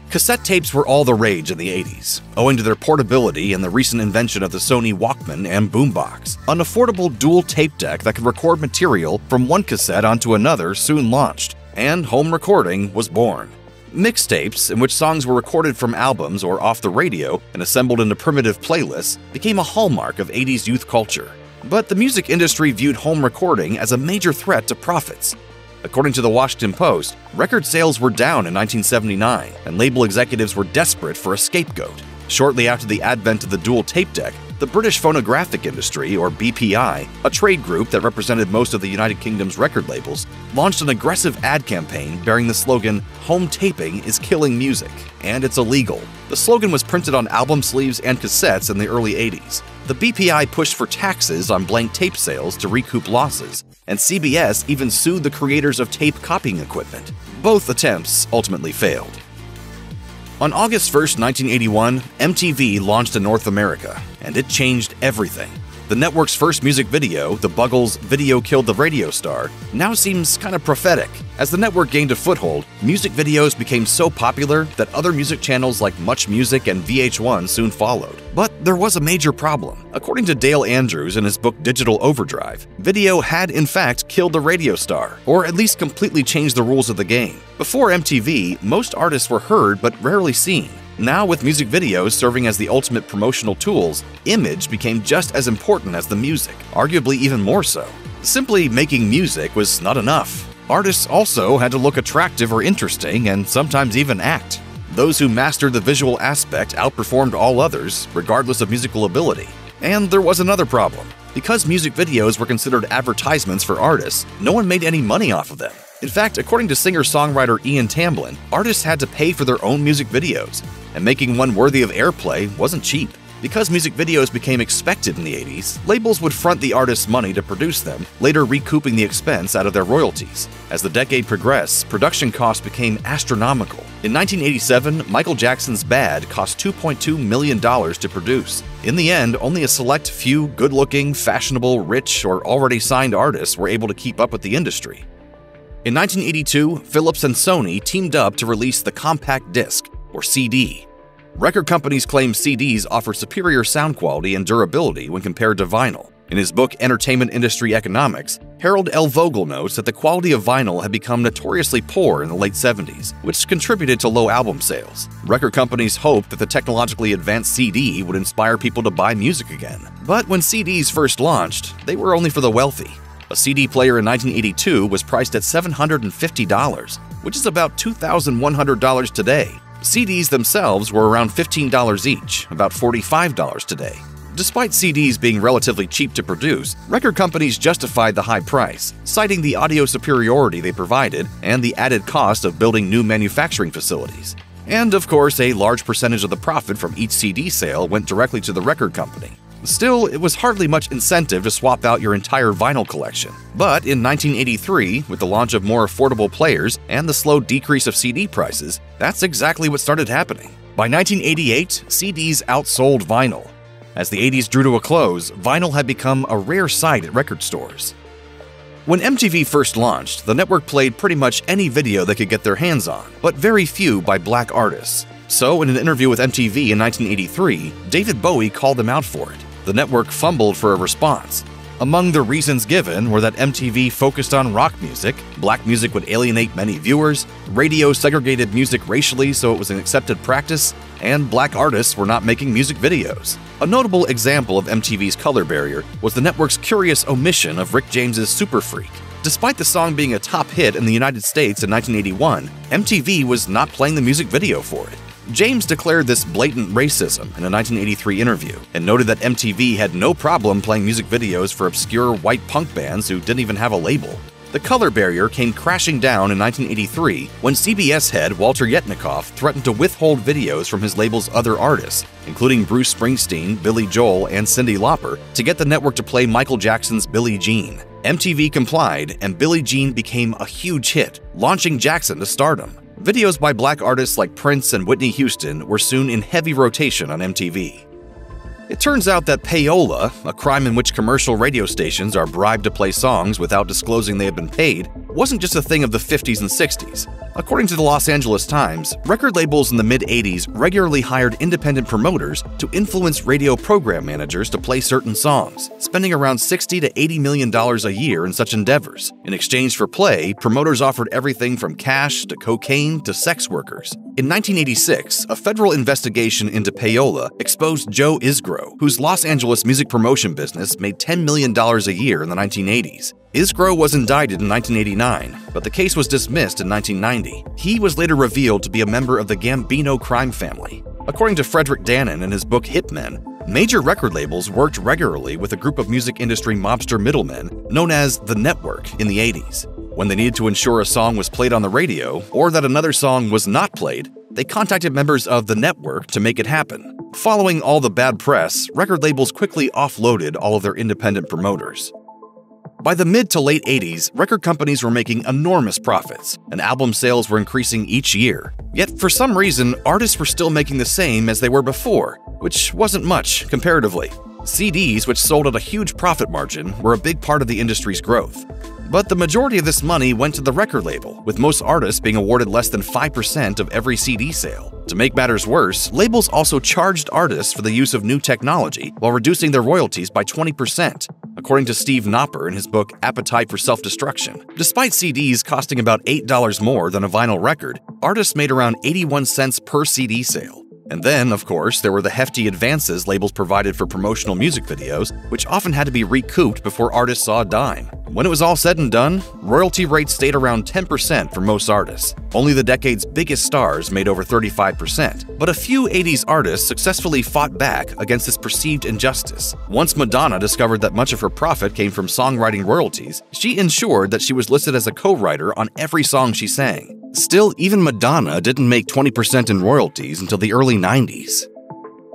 Cassette tapes were all the rage in the 80s, owing to their portability and the recent invention of the Sony Walkman and boombox. An affordable dual tape deck that could record material from one cassette onto another soon launched, and home recording was born. Mixtapes, in which songs were recorded from albums or off the radio and assembled into primitive playlists, became a hallmark of 80s youth culture. But the music industry viewed home recording as a major threat to profits. According to the Washington Post, record sales were down in 1979, and label executives were desperate for a scapegoat. Shortly after the advent of the dual tape deck, the British Phonographic Industry, or BPI, a trade group that represented most of the United Kingdom's record labels, launched an aggressive ad campaign bearing the slogan, "Home taping is killing music, and it's illegal." The slogan was printed on album sleeves and cassettes in the early 80s. The BPI pushed for taxes on blank tape sales to recoup losses, and CBS even sued the creators of tape copying equipment. Both attempts ultimately failed. On August 1st, 1981, MTV launched in North America, and it changed everything. The network's first music video, the Buggles' Video Killed the Radio Star, now seems kind of prophetic. As the network gained a foothold, music videos became so popular that other music channels like Much Music and VH1 soon followed. But there was a major problem. According to Dale Andrews in his book Digital Overdrive, video had in fact killed the radio star, or at least completely changed the rules of the game. Before MTV, most artists were heard but rarely seen. Now, with music videos serving as the ultimate promotional tools, image became just as important as the music, arguably even more so. Simply making music was not enough. Artists also had to look attractive or interesting, and sometimes even act. Those who mastered the visual aspect outperformed all others, regardless of musical ability. And there was another problem. Because music videos were considered advertisements for artists, no one made any money off of them. In fact, according to singer-songwriter Ian Tamblyn, artists had to pay for their own music videos, and making one worthy of airplay wasn't cheap. Because music videos became expected in the 80s, labels would front the artist's money to produce them, later recouping the expense out of their royalties. As the decade progressed, production costs became astronomical. In 1987, Michael Jackson's Bad cost $2.2 million to produce. In the end, only a select few good-looking, fashionable, rich, or already signed artists were able to keep up with the industry. In 1982, Philips and Sony teamed up to release the compact disc, or CD. Record companies claim CDs offer superior sound quality and durability when compared to vinyl. In his book Entertainment Industry Economics, Harold L. Vogel notes that the quality of vinyl had become notoriously poor in the late 70s, which contributed to low album sales. Record companies hoped that the technologically advanced CD would inspire people to buy music again. But when CDs first launched, they were only for the wealthy. A CD player in 1982 was priced at $750, which is about $2,100 today. CDs themselves were around $15 each, about $45 today. Despite CDs being relatively cheap to produce, record companies justified the high price, citing the audio superiority they provided and the added cost of building new manufacturing facilities. And of course, a large percentage of the profit from each CD sale went directly to the record company. Still, it was hardly much incentive to swap out your entire vinyl collection. But in 1983, with the launch of more affordable players and the slow decrease of CD prices, that's exactly what started happening. By 1988, CDs outsold vinyl. As the 80s drew to a close, vinyl had become a rare sight at record stores. When MTV first launched, the network played pretty much any video they could get their hands on, but very few by black artists. So, in an interview with MTV in 1983, David Bowie called them out for it. The network fumbled for a response. Among the reasons given were that MTV focused on rock music, black music would alienate many viewers, radio segregated music racially so it was an accepted practice, and black artists were not making music videos. A notable example of MTV's color barrier was the network's curious omission of Rick James's Super Freak. Despite the song being a top hit in the United States in 1981, MTV was not playing the music video for it. James declared this blatant racism in a 1983 interview and noted that MTV had no problem playing music videos for obscure white punk bands who didn't even have a label. The color barrier came crashing down in 1983 when CBS head Walter Yetnikoff threatened to withhold videos from his label's other artists, including Bruce Springsteen, Billy Joel, and Cyndi Lauper, to get the network to play Michael Jackson's Billie Jean. MTV complied, and Billie Jean became a huge hit, launching Jackson to stardom. Videos by black artists like Prince and Whitney Houston were soon in heavy rotation on MTV. It turns out that payola, a crime in which commercial radio stations are bribed to play songs without disclosing they have been paid, wasn't just a thing of the 50s and 60s. According to the Los Angeles Times, record labels in the mid-80s regularly hired independent promoters to influence radio program managers to play certain songs, spending around $60 to $80 million a year in such endeavors. In exchange for play, promoters offered everything from cash to cocaine to sex workers. In 1986, a federal investigation into payola exposed Joe Isgro, whose Los Angeles music promotion business made $10 million a year in the 1980s. Isgro was indicted in 1989, but the case was dismissed in 1990. He was later revealed to be a member of the Gambino crime family. According to Frederick Dannon in his book Hitmen, major record labels worked regularly with a group of music industry mobster middlemen known as the Network in the 80s. When they needed to ensure a song was played on the radio, or that another song was not played, they contacted members of the network to make it happen. Following all the bad press, record labels quickly offloaded all of their independent promoters. By the mid to late 80s, record companies were making enormous profits, and album sales were increasing each year. Yet for some reason, artists were still making the same as they were before, which wasn't much comparatively. CDs, which sold at a huge profit margin, were a big part of the industry's growth. But the majority of this money went to the record label, with most artists being awarded less than 5% of every CD sale. To make matters worse, labels also charged artists for the use of new technology while reducing their royalties by 20%, according to Steve Knopper in his book Appetite for Self-Destruction. Despite CDs costing about $8 more than a vinyl record, artists made around 81 cents per CD sale. And then, of course, there were the hefty advances labels provided for promotional music videos, which often had to be recouped before artists saw a dime. When it was all said and done, royalty rates stayed around 10% for most artists. Only the decade's biggest stars made over 35%. But a few 80s artists successfully fought back against this perceived injustice. Once Madonna discovered that much of her profit came from songwriting royalties, she ensured that she was listed as a co-writer on every song she sang. Still, even Madonna didn't make 20% in royalties until the early 90s.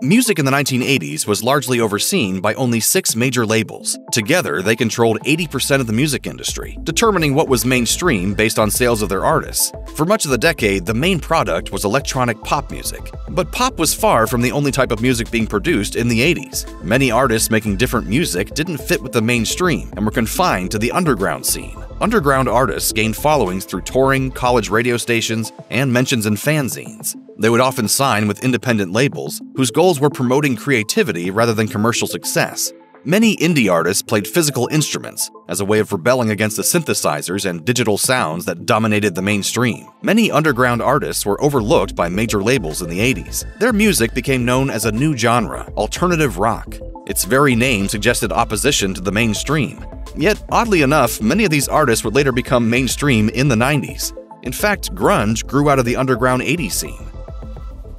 Music in the 1980s was largely overseen by only 6 major labels. Together, they controlled 80% of the music industry, determining what was mainstream based on sales of their artists. For much of the decade, the main product was electronic pop music. But pop was far from the only type of music being produced in the 80s. Many artists making different music didn't fit with the mainstream and were confined to the underground scene. Underground artists gained followings through touring, college radio stations, and mentions in fanzines. They would often sign with independent labels, whose goals were promoting creativity rather than commercial success. Many indie artists played physical instruments as a way of rebelling against the synthesizers and digital sounds that dominated the mainstream. Many underground artists were overlooked by major labels in the 80s. Their music became known as a new genre, alternative rock. Its very name suggested opposition to the mainstream. Yet, oddly enough, many of these artists would later become mainstream in the 90s. In fact, grunge grew out of the underground 80s scene.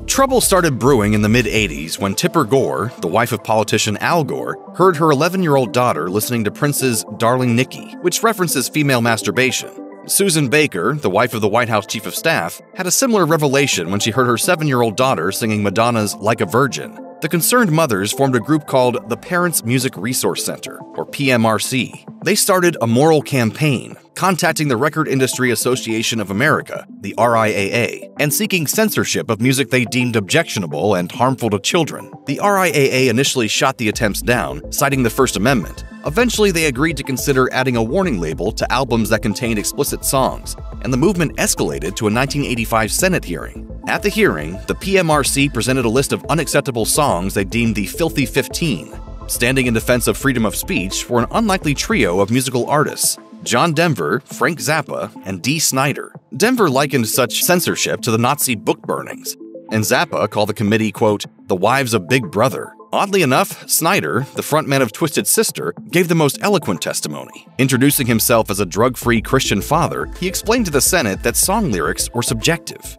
Trouble started brewing in the mid-80s when Tipper Gore, the wife of politician Al Gore, heard her 11-year-old daughter listening to Prince's Darling Nikki, which references female masturbation. Susan Baker, the wife of the White House Chief of Staff, had a similar revelation when she heard her 7-year-old daughter singing Madonna's Like a Virgin. The concerned mothers formed a group called the Parents Music Resource Center, or PMRC. They started a moral campaign, contacting the Record Industry Association of America, the RIAA, and seeking censorship of music they deemed objectionable and harmful to children. The RIAA initially shot the attempts down, citing the First Amendment. Eventually, they agreed to consider adding a warning label to albums that contained explicit songs, and the movement escalated to a 1985 Senate hearing. At the hearing, the PMRC presented a list of unacceptable songs they deemed the Filthy 15. Standing in defense of freedom of speech were an unlikely trio of musical artists: John Denver, Frank Zappa, and Dee Snider. Denver likened such censorship to the Nazi book burnings, and Zappa called the committee, quote, "the wives of Big Brother." Oddly enough, Snider, the frontman of Twisted Sister, gave the most eloquent testimony. Introducing himself as a drug-free Christian father, he explained to the Senate that song lyrics were subjective.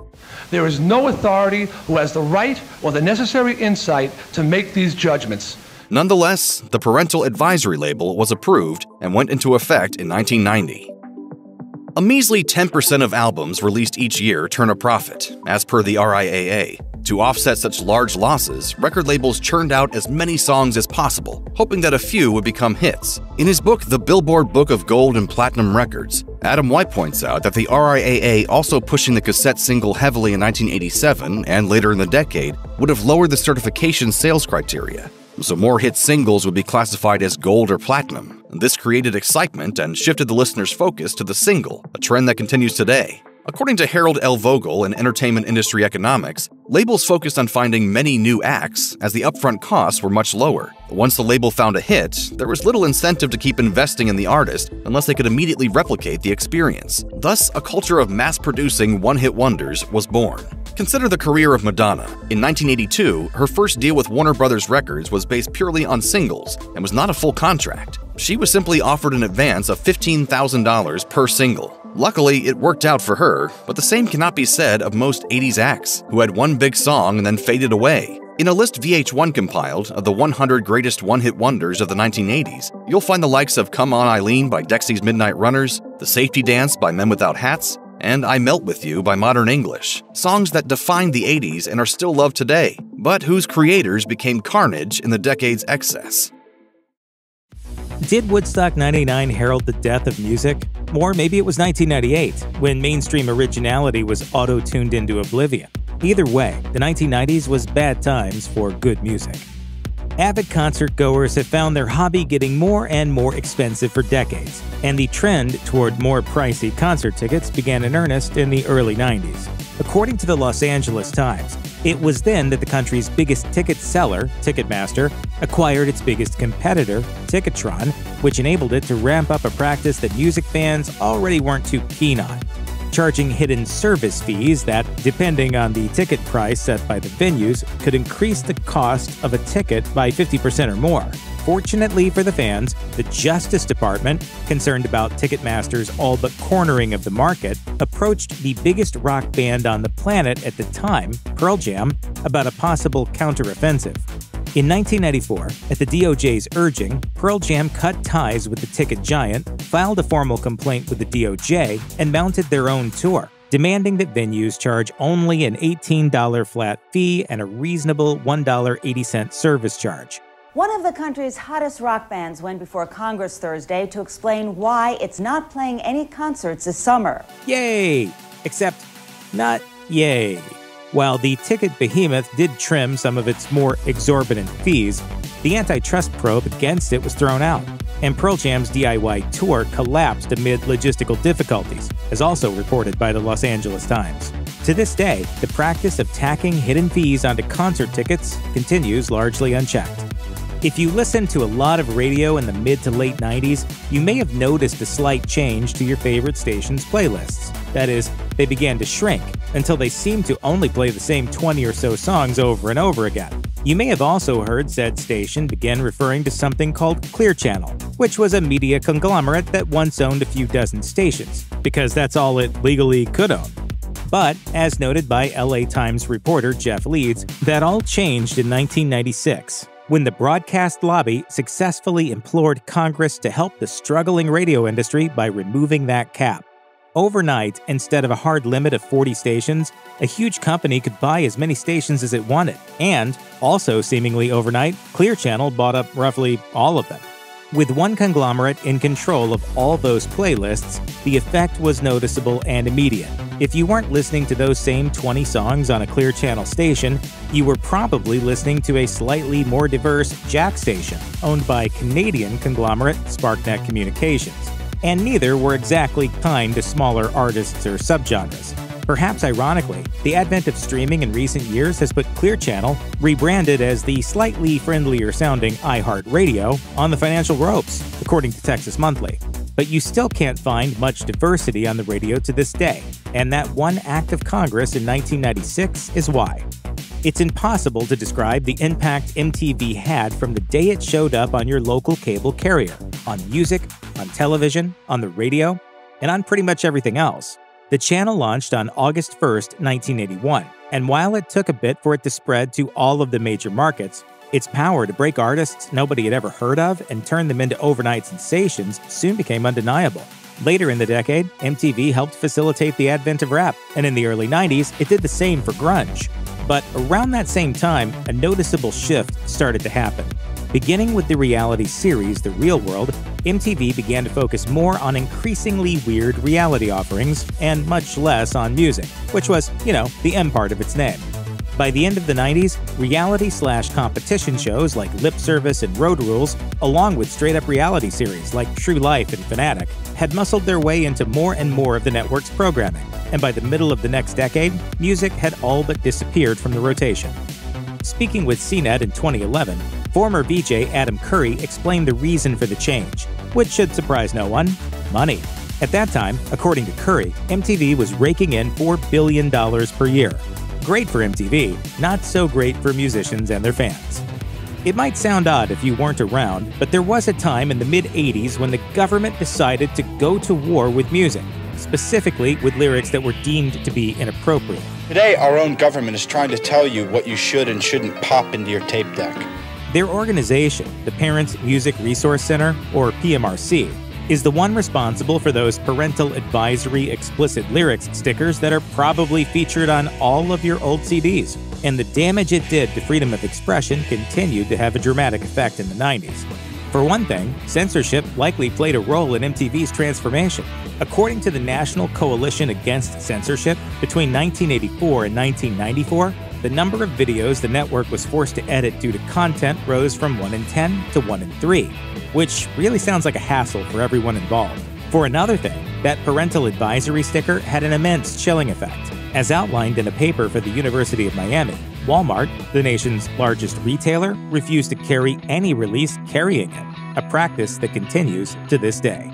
There is no authority who has the right or the necessary insight to make these judgments. Nonetheless, the parental advisory label was approved and went into effect in 1990. A measly 10% of albums released each year turn a profit, as per the RIAA. To offset such large losses, record labels churned out as many songs as possible, hoping that a few would become hits. In his book, The Billboard Book of Gold and Platinum Records, Adam White points out that the RIAA also pushing the cassette single heavily in 1987 and later in the decade would have lowered the certification sales criteria, so more hit singles would be classified as gold or platinum. This created excitement and shifted the listener's focus to the single, a trend that continues today. According to Harold L. Vogel in Entertainment Industry Economics, labels focused on finding many new acts as the upfront costs were much lower. Once the label found a hit, there was little incentive to keep investing in the artist unless they could immediately replicate the experience. Thus, a culture of mass-producing one-hit wonders was born. Consider the career of Madonna. In 1982, her first deal with Warner Brothers Records was based purely on singles and was not a full contract. She was simply offered an advance of $15,000 per single. Luckily, it worked out for her, but the same cannot be said of most 80s acts, who had one big song and then faded away. In a list VH1 compiled of the 100 greatest one-hit wonders of the 1980s, you'll find the likes of Come On Eileen by Dexy's Midnight Runners, The Safety Dance by Men Without Hats, and I Melt With You by Modern English, songs that defined the 80s and are still loved today, but whose creators became carnage in the decade's excess. Did Woodstock 99 herald the death of music? Or maybe it was 1998, when mainstream originality was auto-tuned into oblivion. Either way, the 1990s was bad times for good music. Avid concert goers have found their hobby getting more and more expensive for decades, and the trend toward more pricey concert tickets began in earnest in the early 90s. According to the Los Angeles Times, it was then that the country's biggest ticket seller, Ticketmaster, acquired its biggest competitor, Ticketron, which enabled it to ramp up a practice that music fans already weren't too keen on, charging hidden service fees that, depending on the ticket price set by the venues, could increase the cost of a ticket by 50% or more. Fortunately for the fans, the Justice Department, concerned about Ticketmaster's all but cornering of the market, approached the biggest rock band on the planet at the time, Pearl Jam, about a possible counteroffensive. In 1994, at the DOJ's urging, Pearl Jam cut ties with the ticket giant, filed a formal complaint with the DOJ, and mounted their own tour, demanding that venues charge only an $18 flat fee and a reasonable $1.80 service charge. One of the country's hottest rock bands went before Congress Thursday to explain why it's not playing any concerts this summer. Yay! Except, not yay. While the ticket behemoth did trim some of its more exorbitant fees, the antitrust probe against it was thrown out, and Pearl Jam's DIY tour collapsed amid logistical difficulties, as also reported by the Los Angeles Times. To this day, the practice of tacking hidden fees onto concert tickets continues largely unchecked. If you listen to a lot of radio in the mid to late 90s, you may have noticed a slight change to your favorite station's playlists. That is, they began to shrink, until they seemed to only play the same 20 or so songs over and over again. You may have also heard said station begin referring to something called Clear Channel, which was a media conglomerate that once owned a few dozen stations, because that's all it legally could own. But, as noted by LA Times reporter Jeff Leeds, that all changed in 1996. When the broadcast lobby successfully implored Congress to help the struggling radio industry by removing that cap. Overnight, instead of a hard limit of 40 stations, a huge company could buy as many stations as it wanted, and, also seemingly overnight, Clear Channel bought up roughly all of them. With one conglomerate in control of all those playlists, the effect was noticeable and immediate. If you weren't listening to those same 20 songs on a Clear Channel station, you were probably listening to a slightly more diverse Jack station, owned by Canadian conglomerate SparkNet Communications. And neither were exactly kind to smaller artists or subgenres. Perhaps ironically, the advent of streaming in recent years has put Clear Channel, rebranded as the slightly friendlier-sounding iHeartRadio, on the financial ropes, according to Texas Monthly. But you still can't find much diversity on the radio to this day, and that one act of Congress in 1996 is why. It's impossible to describe the impact MTV had from the day it showed up on your local cable carrier, on music, on television, on the radio, and on pretty much everything else. The channel launched on August 1st, 1981, and while it took a bit for it to spread to all of the major markets, its power to break artists nobody had ever heard of and turn them into overnight sensations soon became undeniable. Later in the decade, MTV helped facilitate the advent of rap, and in the early 90s, it did the same for grunge. But around that same time, a noticeable shift started to happen. Beginning with the reality series The Real World, MTV began to focus more on increasingly weird reality offerings and much less on music, which was, the M part of its name. By the end of the 90s, reality/competition shows like Lip Service and Road Rules, along with straight-up reality series like True Life and Fanatic, had muscled their way into more and more of the network's programming, and by the middle of the next decade, music had all but disappeared from the rotation. Speaking with CNET in 2011, former VJ Adam Curry explained the reason for the change, which should surprise no one: money. At that time, according to Curry, MTV was raking in $4 billion per year. Great for MTV, not so great for musicians and their fans. It might sound odd if you weren't around, but there was a time in the mid-'80s when the government decided to go to war with music, specifically with lyrics that were deemed to be inappropriate. Today, our own government is trying to tell you what you should and shouldn't pop into your tape deck. Their organization, the Parents Music Resource Center, or PMRC, is the one responsible for those parental advisory explicit lyrics stickers that are probably featured on all of your old CDs. And the damage it did to freedom of expression continued to have a dramatic effect in the 90s. For one thing, censorship likely played a role in MTV's transformation. According to the National Coalition Against Censorship, between 1984 and 1994, the number of videos the network was forced to edit due to content rose from 1 in 10 to 1 in 3, which really sounds like a hassle for everyone involved. For another thing, that parental advisory sticker had an immense chilling effect. As outlined in a paper for the University of Miami, Walmart, the nation's largest retailer, refused to carry any release carrying it, a practice that continues to this day.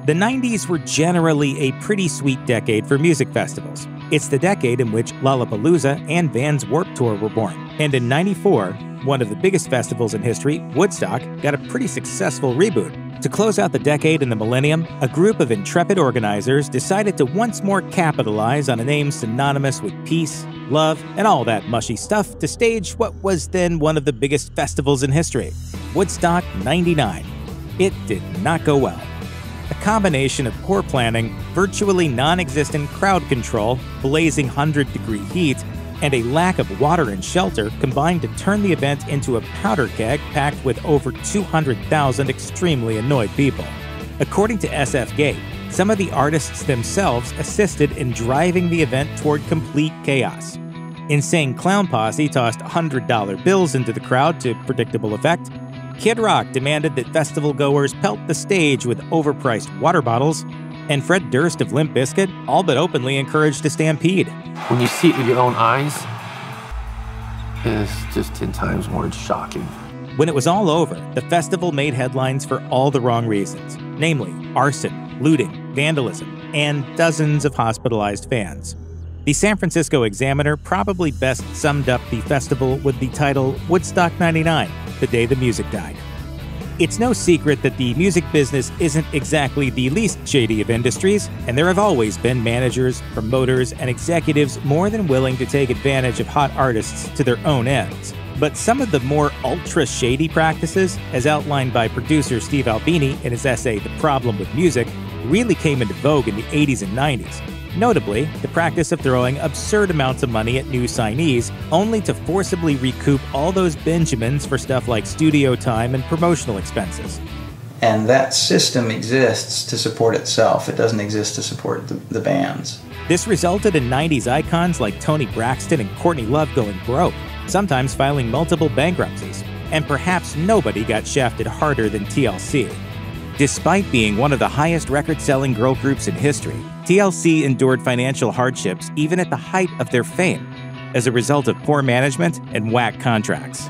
The 90s were generally a pretty sweet decade for music festivals. It's the decade in which Lollapalooza and Vans Warped Tour were born. And in '94, one of the biggest festivals in history, Woodstock, got a pretty successful reboot. To close out the decade and the millennium, a group of intrepid organizers decided to once more capitalize on a name synonymous with peace, love, and all that mushy stuff to stage what was then one of the biggest festivals in history, Woodstock '99. It did not go well. A combination of poor planning, virtually non-existent crowd control, blazing 100-degree heat, and a lack of water and shelter combined to turn the event into a powder keg packed with over 200,000 extremely annoyed people. According to SFGate, some of the artists themselves assisted in driving the event toward complete chaos. Insane Clown Posse tossed $100 bills into the crowd to predictable effect. Kid Rock demanded that festival-goers pelt the stage with overpriced water bottles, and Fred Durst of Limp Bizkit all but openly encouraged a stampede. When you see it with your own eyes, it's just 10 times more shocking. When it was all over, the festival made headlines for all the wrong reasons, namely arson, looting, vandalism, and dozens of hospitalized fans. The San Francisco Examiner probably best summed up the festival with the title Woodstock '99, the day the music died. It's no secret that the music business isn't exactly the least shady of industries, and there have always been managers, promoters, and executives more than willing to take advantage of hot artists to their own ends. But some of the more ultra-shady practices, as outlined by producer Steve Albini in his essay The Problem with Music, really came into vogue in the 80s and 90s. Notably, the practice of throwing absurd amounts of money at new signees, only to forcibly recoup all those Benjamins for stuff like studio time and promotional expenses. And that system exists to support itself. It doesn't exist to support the bands. This resulted in 90s icons like Toni Braxton and Courtney Love going broke, sometimes filing multiple bankruptcies. And perhaps nobody got shafted harder than TLC. Despite being one of the highest record-selling girl groups in history, TLC endured financial hardships even at the height of their fame, as a result of poor management and whack contracts.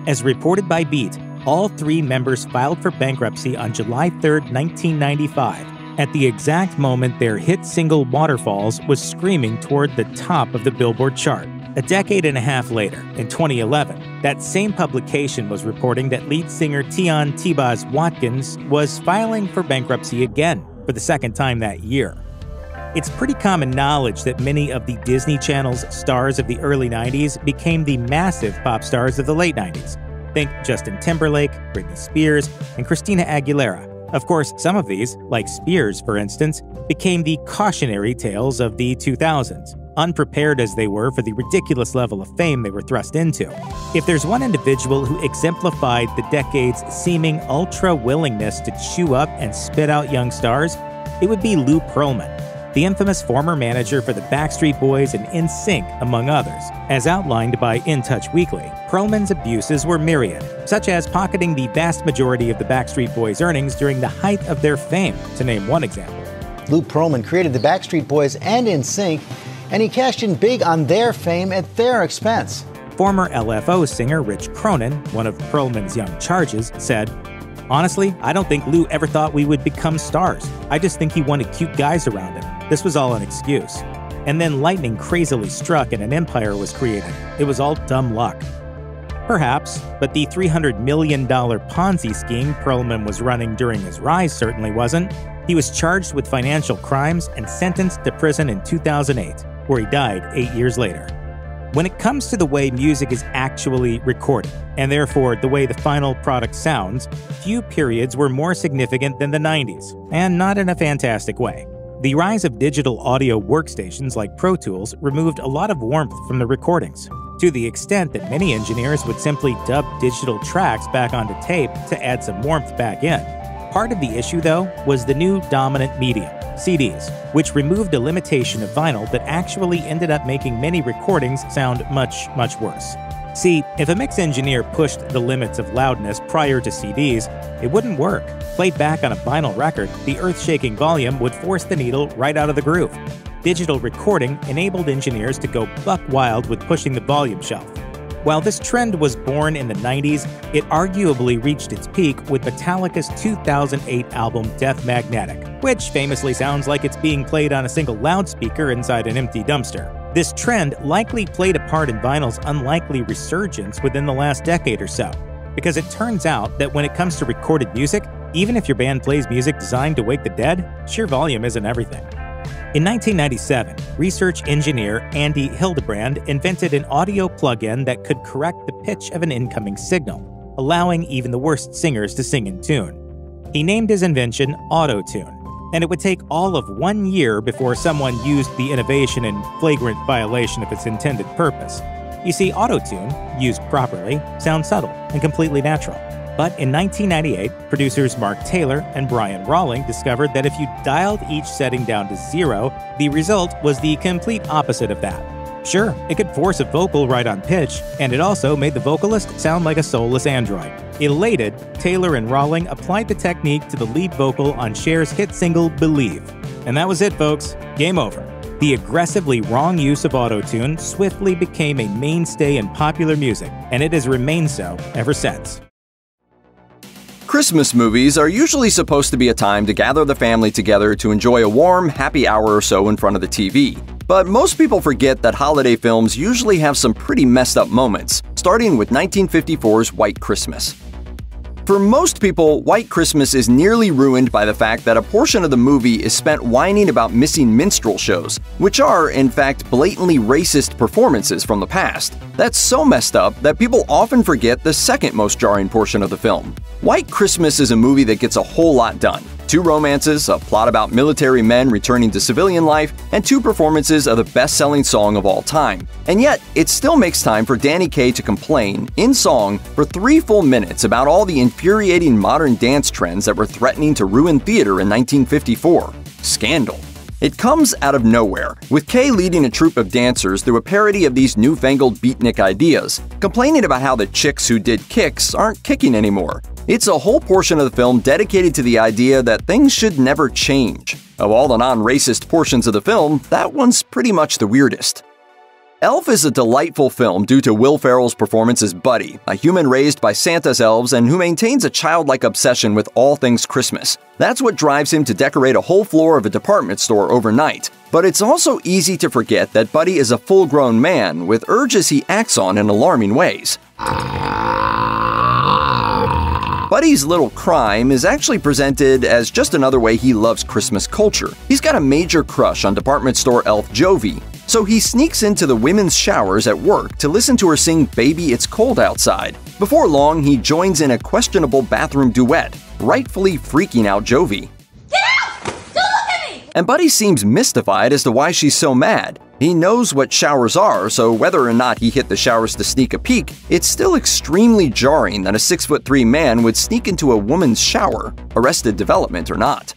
As reported by Beat, all 3 members filed for bankruptcy on July 3, 1995, at the exact moment their hit single Waterfalls was screaming toward the top of the Billboard chart. A decade and a half later, in 2011, that same publication was reporting that lead singer Tion T-Boz Watkins was filing for bankruptcy again for the second time that year. It's pretty common knowledge that many of the Disney Channel's stars of the early 90s became the massive pop stars of the late 90s. Think Justin Timberlake, Britney Spears, and Christina Aguilera. Of course, some of these, like Spears for instance, became the cautionary tales of the 2000s, unprepared as they were for the ridiculous level of fame they were thrust into. If there's one individual who exemplified the decade's seeming ultra-willingness to chew up and spit out young stars, it would be Lou Pearlman, the infamous former manager for the Backstreet Boys and NSYNC, among others. As outlined by In Touch Weekly, Pearlman's abuses were myriad, such as pocketing the vast majority of the Backstreet Boys' earnings during the height of their fame, to name one example. Lou Pearlman created the Backstreet Boys and NSYNC, and he cashed in big on their fame at their expense. Former LFO singer Rich Cronin, one of Pearlman's young charges, said, "Honestly, I don't think Lou ever thought we would become stars. I just think he wanted cute guys around him. This was all an excuse." And then lightning crazily struck and an empire was created. It was all dumb luck. Perhaps, but the $300 million Ponzi scheme Pearlman was running during his rise certainly wasn't. He was charged with financial crimes and sentenced to prison in 2008, where he died 8 years later. When it comes to the way music is actually recorded, and therefore the way the final product sounds, few periods were more significant than the 90s, and not in a fantastic way. The rise of digital audio workstations like Pro Tools removed a lot of warmth from the recordings, to the extent that many engineers would simply dub digital tracks back onto tape to add some warmth back in. Part of the issue, though, was the new dominant medium, CDs, which removed a limitation of vinyl that actually ended up making many recordings sound much, much worse. See, if a mix engineer pushed the limits of loudness prior to CDs, it wouldn't work. Played back on a vinyl record, the earth-shaking volume would force the needle right out of the groove. Digital recording enabled engineers to go buck wild with pushing the volume shelf. While this trend was born in the 90s, it arguably reached its peak with Metallica's 2008 album Death Magnetic, which famously sounds like it's being played on a single loudspeaker inside an empty dumpster. This trend likely played a part in vinyl's unlikely resurgence within the last decade or so, because it turns out that when it comes to recorded music, even if your band plays music designed to wake the dead, sheer volume isn't everything. In 1997, research engineer Andy Hildebrand invented an audio plug-in that could correct the pitch of an incoming signal, allowing even the worst singers to sing in tune. He named his invention Auto-Tune, and it would take all of 1 year before someone used the innovation in flagrant violation of its intended purpose. You see, Auto-Tune, used properly, sounds subtle and completely natural. But in 1998, producers Mark Taylor and Brian Rawling discovered that if you dialed each setting down to 0, the result was the complete opposite of that. Sure, it could force a vocal right on pitch, and it also made the vocalist sound like a soulless android. Elated, Taylor and Rawling applied the technique to the lead vocal on Cher's hit single Believe. And that was it, folks. Game over. The aggressively wrong use of Auto-Tune swiftly became a mainstay in popular music, and it has remained so ever since. Christmas movies are usually supposed to be a time to gather the family together to enjoy a warm, happy hour or so in front of the TV. But most people forget that holiday films usually have some pretty messed up moments, starting with 1954's White Christmas. For most people, White Christmas is nearly ruined by the fact that a portion of the movie is spent whining about missing minstrel shows, which are, in fact, blatantly racist performances from the past. That's so messed up that people often forget the second most jarring portion of the film. White Christmas is a movie that gets a whole lot done. 2 romances, a plot about military men returning to civilian life, and 2 performances of the best-selling song of all time. And yet, it still makes time for Danny Kaye to complain, in song, for 3 full minutes about all the infuriating modern dance trends that were threatening to ruin theater in 1954. Scandal. It comes out of nowhere, with Kaye leading a troupe of dancers through a parody of these newfangled beatnik ideas, complaining about how the chicks who did kicks aren't kicking anymore. It's a whole portion of the film dedicated to the idea that things should never change. Of all the non-racist portions of the film, that one's pretty much the weirdest. Elf is a delightful film due to Will Ferrell's performance as Buddy, a human raised by Santa's elves and who maintains a childlike obsession with all things Christmas. That's what drives him to decorate a whole floor of a department store overnight. But it's also easy to forget that Buddy is a full-grown man with urges he acts on in alarming ways. Buddy's little crime is actually presented as just another way he loves Christmas culture. He's got a major crush on department store elf Jovi, so he sneaks into the women's showers at work to listen to her sing Baby It's Cold Outside. Before long, he joins in a questionable bathroom duet, rightfully freaking out Jovi. And Buddy seems mystified as to why she's so mad. He knows what showers are, so whether or not he hit the showers to sneak a peek, it's still extremely jarring that a 6'3" man would sneak into a woman's shower, Arrested Development or not.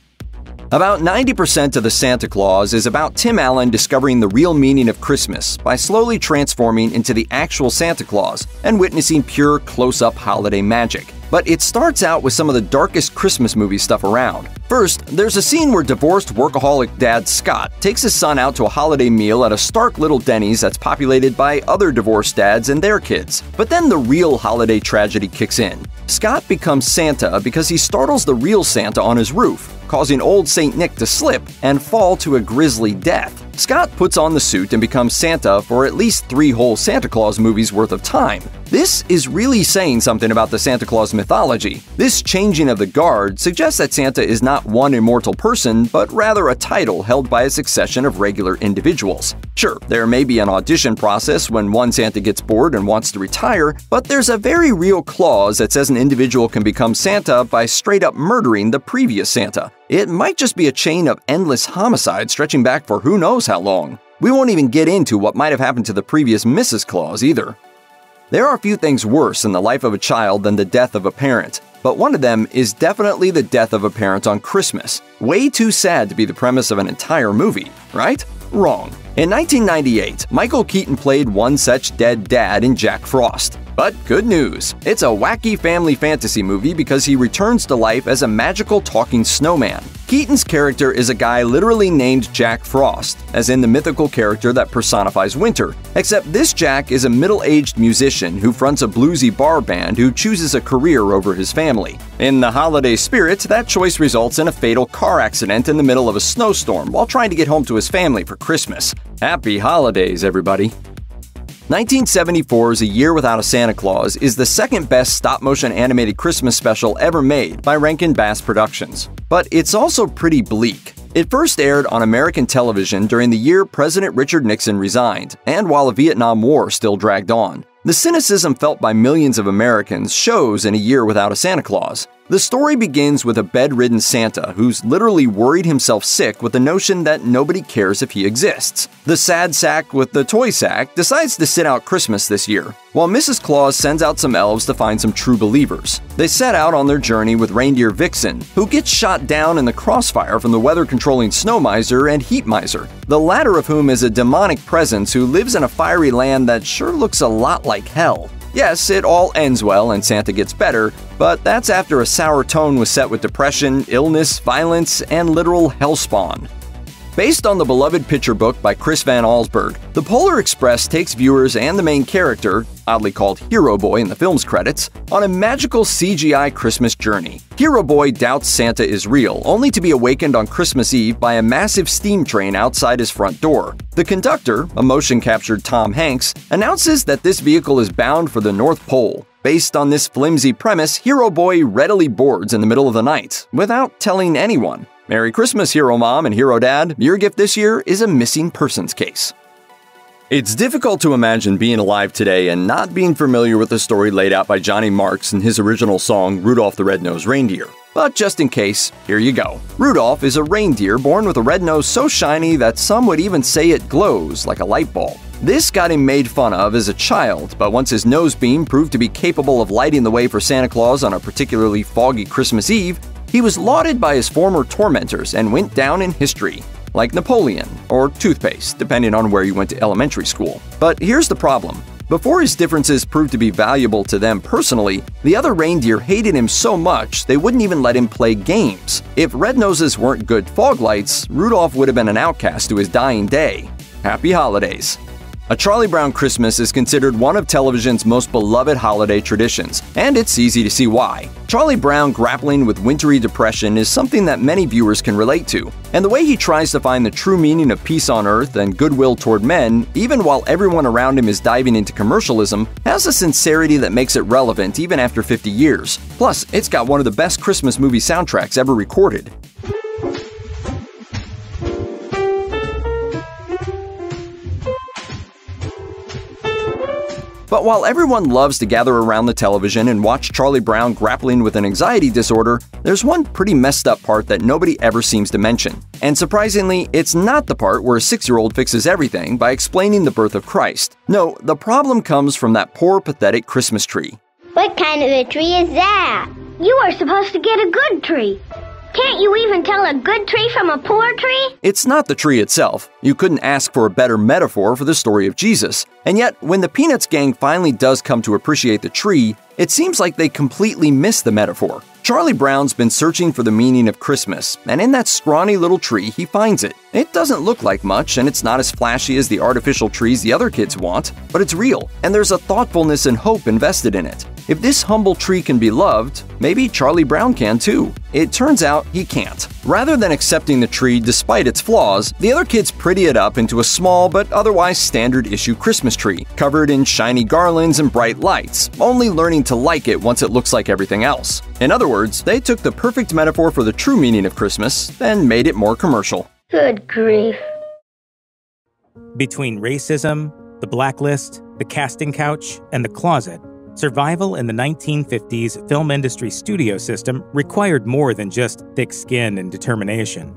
About 90% of the Santa Claus is about Tim Allen discovering the real meaning of Christmas by slowly transforming into the actual Santa Claus and witnessing pure close-up holiday magic. But it starts out with some of the darkest Christmas movie stuff around. First, there's a scene where divorced workaholic dad Scott takes his son out to a holiday meal at a stark little Denny's that's populated by other divorced dads and their kids. But then the real holiday tragedy kicks in. Scott becomes Santa because he startles the real Santa on his roof, causing old St. Nick to slip and fall to a grisly death. Scott puts on the suit and becomes Santa for at least 3 whole Santa Claus movies worth of time. This is really saying something about the Santa Claus mythology. This changing of the guard suggests that Santa is not one immortal person, but rather a title held by a succession of regular individuals. Sure, there may be an audition process when one Santa gets bored and wants to retire, but there's a very real clause that says an individual can become Santa by straight up murdering the previous Santa. It might just be a chain of endless homicides stretching back for who knows how long. We won't even get into what might have happened to the previous Mrs. Claus either. There are few things worse in the life of a child than the death of a parent. but one of them is definitely the death of a parent on Christmas. Way too sad to be the premise of an entire movie, right? Wrong. In 1998, Michael Keaton played one such dead dad in Jack Frost. But good news, it's a wacky family fantasy movie because he returns to life as a magical talking snowman. Keaton's character is a guy literally named Jack Frost, as in the mythical character that personifies winter, except this Jack is a middle-aged musician who fronts a bluesy bar band who chooses a career over his family. In the holiday spirit, that choice results in a fatal car accident in the middle of a snowstorm while trying to get home to his family for Christmas. Happy holidays, everybody! 1974's A Year Without a Santa Claus is the second best stop-motion animated Christmas special ever made by Rankin Bass Productions. But it's also pretty bleak. It first aired on American television during the year President Richard Nixon resigned, and while the Vietnam War still dragged on. The cynicism felt by millions of Americans shows in A Year Without a Santa Claus. The story begins with a bedridden Santa who's literally worried himself sick with the notion that nobody cares if he exists. The sad sack with the toy sack decides to sit out Christmas this year, while Mrs. Claus sends out some elves to find some true believers. They set out on their journey with reindeer Vixen, who gets shot down in the crossfire from the weather-controlling Snow Miser and Heat Miser, the latter of whom is a demonic presence who lives in a fiery land that sure looks a lot like hell. Yes, it all ends well and Santa gets better, but that's after a sour tone was set with depression, illness, violence, and literal hellspawn. Based on the beloved picture book by Chris Van Allsburg, The Polar Express takes viewers and the main character, oddly called Hero Boy in the film's credits, on a magical CGI Christmas journey. Hero Boy doubts Santa is real, only to be awakened on Christmas Eve by a massive steam train outside his front door. The conductor, a motion-captured Tom Hanks, announces that this vehicle is bound for the North Pole. Based on this flimsy premise, Hero Boy readily boards in the middle of the night, without telling anyone. Merry Christmas, Hero Mom and Hero Dad. Your gift this year is a missing persons case. It's difficult to imagine being alive today and not being familiar with the story laid out by Johnny Marks in his original song, Rudolph the Red-Nosed Reindeer. But just in case, here you go. Rudolph is a reindeer born with a red nose so shiny that some would even say it glows like a light bulb. This got him made fun of as a child, but once his nose beam proved to be capable of lighting the way for Santa Claus on a particularly foggy Christmas Eve, he was lauded by his former tormentors and went down in history, like Napoleon or toothpaste, depending on where you went to elementary school. But here's the problem. Before his differences proved to be valuable to them personally, the other reindeer hated him so much they wouldn't even let him play games. If red noses weren't good fog lights, Rudolph would have been an outcast to his dying day. Happy holidays! A Charlie Brown Christmas is considered one of television's most beloved holiday traditions, and it's easy to see why. Charlie Brown grappling with wintry depression is something that many viewers can relate to, and the way he tries to find the true meaning of peace on earth and goodwill toward men, even while everyone around him is diving into commercialism, has a sincerity that makes it relevant even after 50 years. Plus, it's got one of the best Christmas movie soundtracks ever recorded. But while everyone loves to gather around the television and watch Charlie Brown grappling with an anxiety disorder, there's one pretty messed up part that nobody ever seems to mention. And surprisingly, it's not the part where a 6-year-old fixes everything by explaining the birth of Christ. No, the problem comes from that poor, pathetic Christmas tree. What kind of a tree is that? You are supposed to get a good tree. Can't you even tell a good tree from a poor tree? It's not the tree itself. You couldn't ask for a better metaphor for the story of Jesus. And yet, when the Peanuts gang finally does come to appreciate the tree, it seems like they completely miss the metaphor. Charlie Brown's been searching for the meaning of Christmas, and in that scrawny little tree, he finds it. It doesn't look like much, and it's not as flashy as the artificial trees the other kids want, but it's real, and there's a thoughtfulness and hope invested in it. If this humble tree can be loved, maybe Charlie Brown can too. It turns out he can't. Rather than accepting the tree despite its flaws, the other kids pretty it up into a small but otherwise standard issue Christmas tree, covered in shiny garlands and bright lights, only learning to like it once it looks like everything else. In other words, they took the perfect metaphor for the true meaning of Christmas and made it more commercial. Good grief. Between racism, the blacklist, the casting couch, and the closet, survival in the 1950s film industry studio system required more than just thick skin and determination.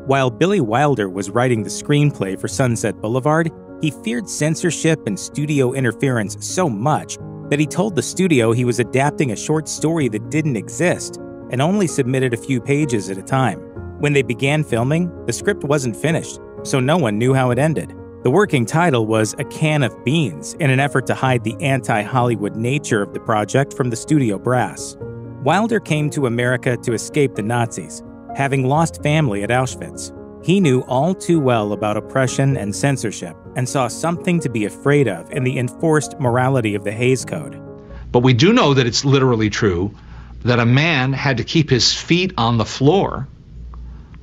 While Billy Wilder was writing the screenplay for Sunset Boulevard, he feared censorship and studio interference so much that he told the studio he was adapting a short story that didn't exist and only submitted a few pages at a time. When they began filming, the script wasn't finished, so no one knew how it ended. The working title was A Can of Beans in an effort to hide the anti-Hollywood nature of the project from the studio brass. Wilder came to America to escape the Nazis, having lost family at Auschwitz. He knew all too well about oppression and censorship and saw something to be afraid of in the enforced morality of the Hays Code. But we do know that it's literally true that a man had to keep his feet on the floor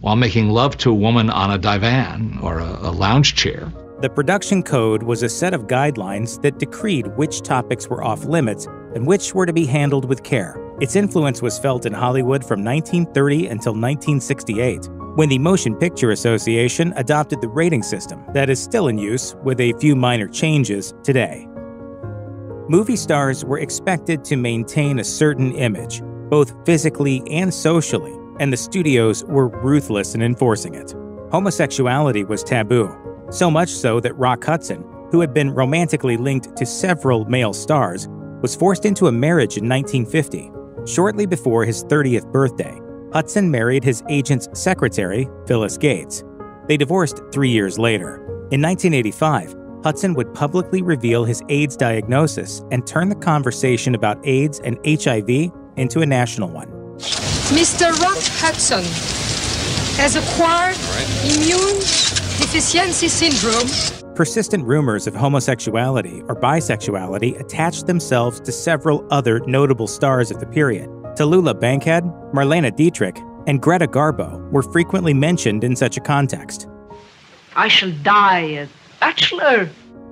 while making love to a woman on a divan or a lounge chair. The production code was a set of guidelines that decreed which topics were off limits and which were to be handled with care. Its influence was felt in Hollywood from 1930 until 1968, when the Motion Picture Association adopted the rating system that is still in use with a few minor changes today. Movie stars were expected to maintain a certain image, both physically and socially, and the studios were ruthless in enforcing it. Homosexuality was taboo, so much so that Rock Hudson, who had been romantically linked to several male stars, was forced into a marriage in 1950. Shortly before his 30th birthday, Hudson married his agent's secretary, Phyllis Gates. They divorced 3 years later. In 1985, Hudson would publicly reveal his AIDS diagnosis and turn the conversation about AIDS and HIV into a national one. Mr. Rock Hudson has acquired immune deficiency syndrome. Persistent rumors of homosexuality or bisexuality attached themselves to several other notable stars of the period. Tallulah Bankhead, Marlene Dietrich, and Greta Garbo were frequently mentioned in such a context. I shall die a bachelor.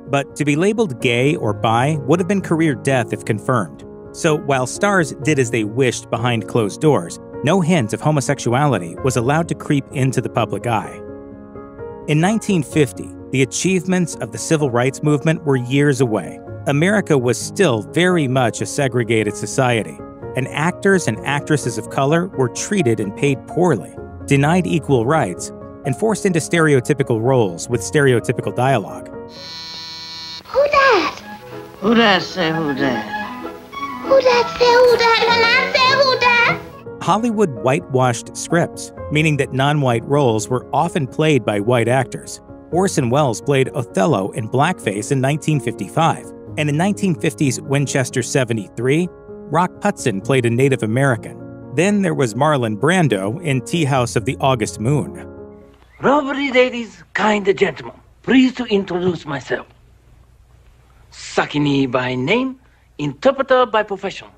But to be labeled gay or bi would have been career death if confirmed. So while stars did as they wished behind closed doors, no hint of homosexuality was allowed to creep into the public eye. In 1950, the achievements of the civil rights movement were years away. America was still very much a segregated society, and actors and actresses of color were treated and paid poorly, denied equal rights, and forced into stereotypical roles with stereotypical dialogue. Who dat? Who dat say who dat? Who dat say who dat when I say who dat? Hollywood whitewashed scripts, meaning that non-white roles were often played by white actors. Orson Welles played Othello in blackface in 1955, and in 1950's Winchester 73, Rock Hudson played a Native American. Then there was Marlon Brando in Tea House of the August Moon. Robbery, ladies, kind gentlemen, pleased to introduce myself. Sakini by name, interpreter by profession.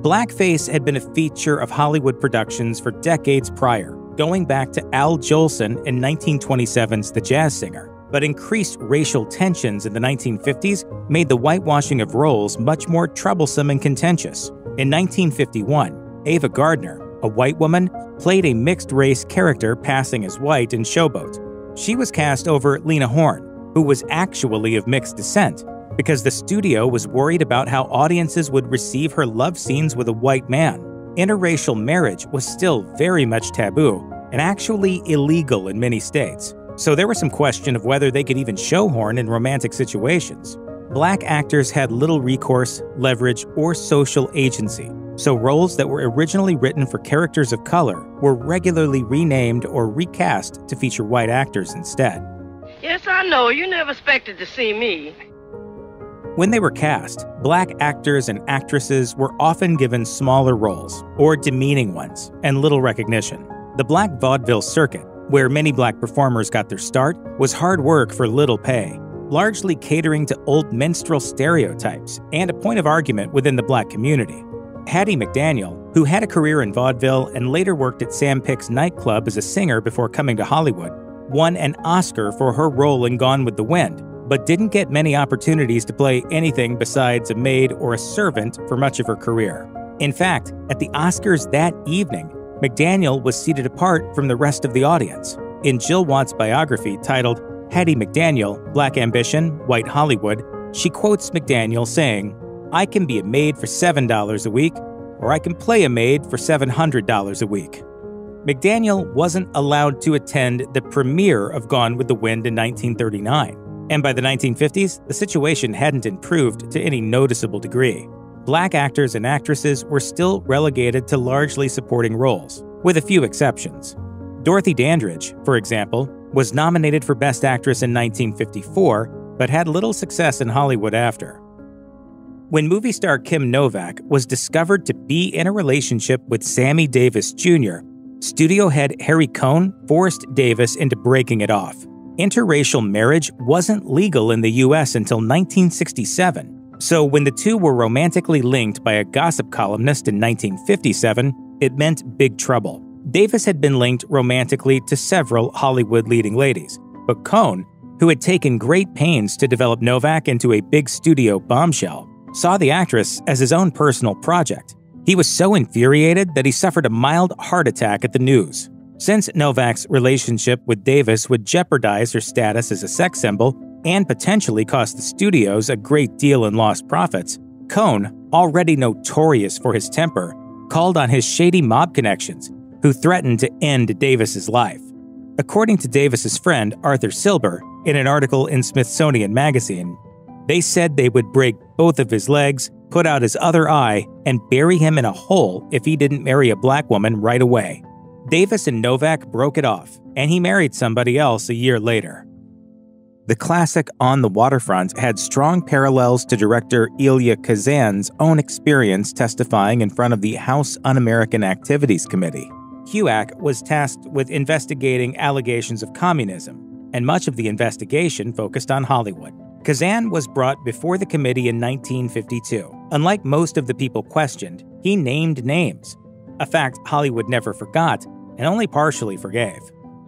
Blackface had been a feature of Hollywood productions for decades prior, going back to Al Jolson in 1927's The Jazz Singer. But increased racial tensions in the 1950s made the whitewashing of roles much more troublesome and contentious. In 1951, Ava Gardner, a white woman, played a mixed-race character passing as white in Showboat. She was cast over Lena Horne, who was actually of mixed descent, because the studio was worried about how audiences would receive her love scenes with a white man. Interracial marriage was still very much taboo and actually illegal in many states, so there was some question of whether they could even show Horne in romantic situations. Black actors had little recourse, leverage, or social agency, so roles that were originally written for characters of color were regularly renamed or recast to feature white actors instead. Yes, I know. You never expected to see me. When they were cast, black actors and actresses were often given smaller roles, or demeaning ones, and little recognition. The black vaudeville circuit, where many black performers got their start, was hard work for little pay, largely catering to old minstrel stereotypes and a point of argument within the black community. Hattie McDaniel, who had a career in vaudeville and later worked at Sam Pick's nightclub as a singer before coming to Hollywood, won an Oscar for her role in Gone with the Wind, but didn't get many opportunities to play anything besides a maid or a servant for much of her career. In fact, at the Oscars that evening, McDaniel was seated apart from the rest of the audience. In Jill Watt's biography titled Hattie McDaniel, Black Ambition, White Hollywood, she quotes McDaniel saying, "I can be a maid for $7 a week, or I can play a maid for $700 a week." McDaniel wasn't allowed to attend the premiere of Gone with the Wind in 1939. And by the 1950s, the situation hadn't improved to any noticeable degree. Black actors and actresses were still relegated to largely supporting roles, with a few exceptions. Dorothy Dandridge, for example, was nominated for Best Actress in 1954, but had little success in Hollywood after. When movie star Kim Novak was discovered to be in a relationship with Sammy Davis Jr., studio head Harry Cohn forced Davis into breaking it off. Interracial marriage wasn't legal in the U.S. until 1967, so when the two were romantically linked by a gossip columnist in 1957, it meant big trouble. Davis had been linked romantically to several Hollywood leading ladies, but Cohn, who had taken great pains to develop Novak into a big studio bombshell, saw the actress as his own personal project. He was so infuriated that he suffered a mild heart attack at the news. Since Novak's relationship with Davis would jeopardize her status as a sex symbol and potentially cost the studios a great deal in lost profits, Cohn, already notorious for his temper, called on his shady mob connections, who threatened to end Davis's life. According to Davis's friend Arthur Silber, in an article in Smithsonian Magazine, they said they would break both of his legs, put out his other eye, and bury him in a hole if he didn't marry a black woman right away. Davis and Novak broke it off, and he married somebody else a year later. The classic On the Waterfront had strong parallels to director Elia Kazan's own experience testifying in front of the House Un-American Activities Committee. HUAC was tasked with investigating allegations of communism, and much of the investigation focused on Hollywood. Kazan was brought before the committee in 1952. Unlike most of the people questioned, he named names, a fact Hollywood never forgot and only partially forgave.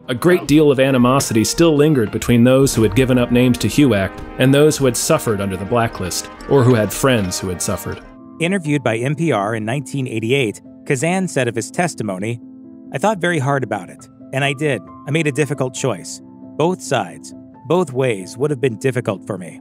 A great deal of animosity still lingered between those who had given up names to HUAC and those who had suffered under the blacklist, or who had friends who had suffered. Interviewed by NPR in 1988, Kazan said of his testimony, "I thought very hard about it, and I did. I made a difficult choice. Both sides, both ways would have been difficult for me."